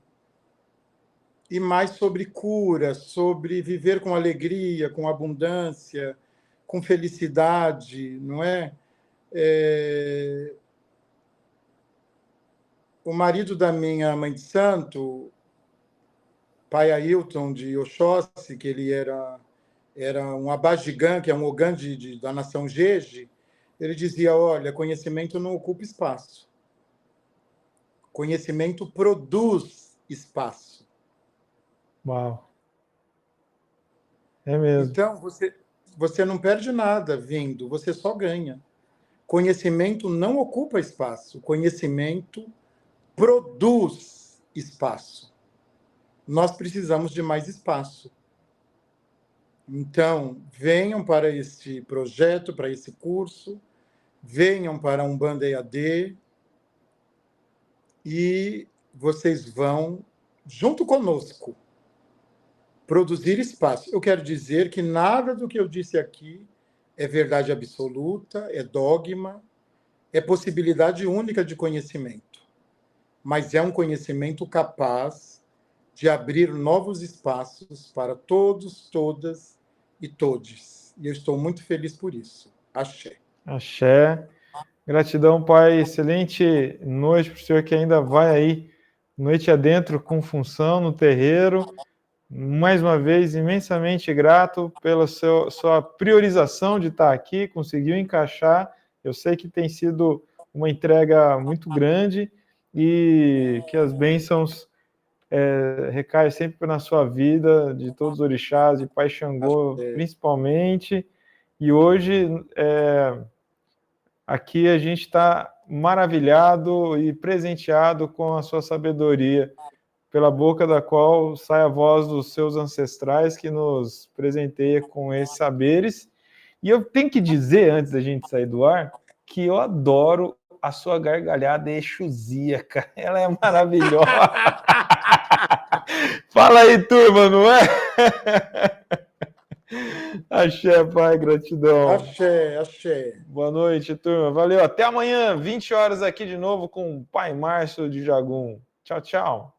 e mais sobre cura, sobre viver com alegria, com abundância, com felicidade, não é? O marido da minha mãe de santo, pai Ailton de Oxóssi, que ele era um abajigã, que é um ogã da nação Jeje, ele dizia, olha, conhecimento não ocupa espaço. Conhecimento produz espaço. Uau. É mesmo. Então, você não perde nada vindo, você só ganha. Conhecimento não ocupa espaço, conhecimento produz espaço. Nós precisamos de mais espaço. Então, venham para este projeto, para esse curso, venham para a Umbanda EAD e vocês vão, junto conosco, Produzir espaço. Eu quero dizer que nada do que eu disse aqui é verdade absoluta, é dogma, é possibilidade única de conhecimento, mas é um conhecimento capaz de abrir novos espaços para todos, todas e todes. E eu estou muito feliz por isso. Axé. Axé. Gratidão, Pai. Excelente noite para o senhor que ainda vai aí, noite adentro, com função no terreiro. Mais uma vez, imensamente grato pela sua priorização de estar aqui, conseguiu encaixar. Eu sei que tem sido uma entrega muito grande e que as bênçãos recaem sempre na sua vida, de todos os orixás, de Pai Xangô principalmente. E hoje, aqui a gente está maravilhado e presenteado com a sua sabedoria, pela boca da qual sai a voz dos seus ancestrais, que nos presenteia com esses saberes. E eu tenho que dizer, antes da gente sair do ar, que eu adoro a sua gargalhada exusíaca. Ela é maravilhosa. Fala aí, turma, não é? Axé, Pai, gratidão. Axé, axé. Boa noite, turma. Valeu. Até amanhã, 20 horas aqui de novo com o Pai Márcio de Jagum. Tchau, tchau.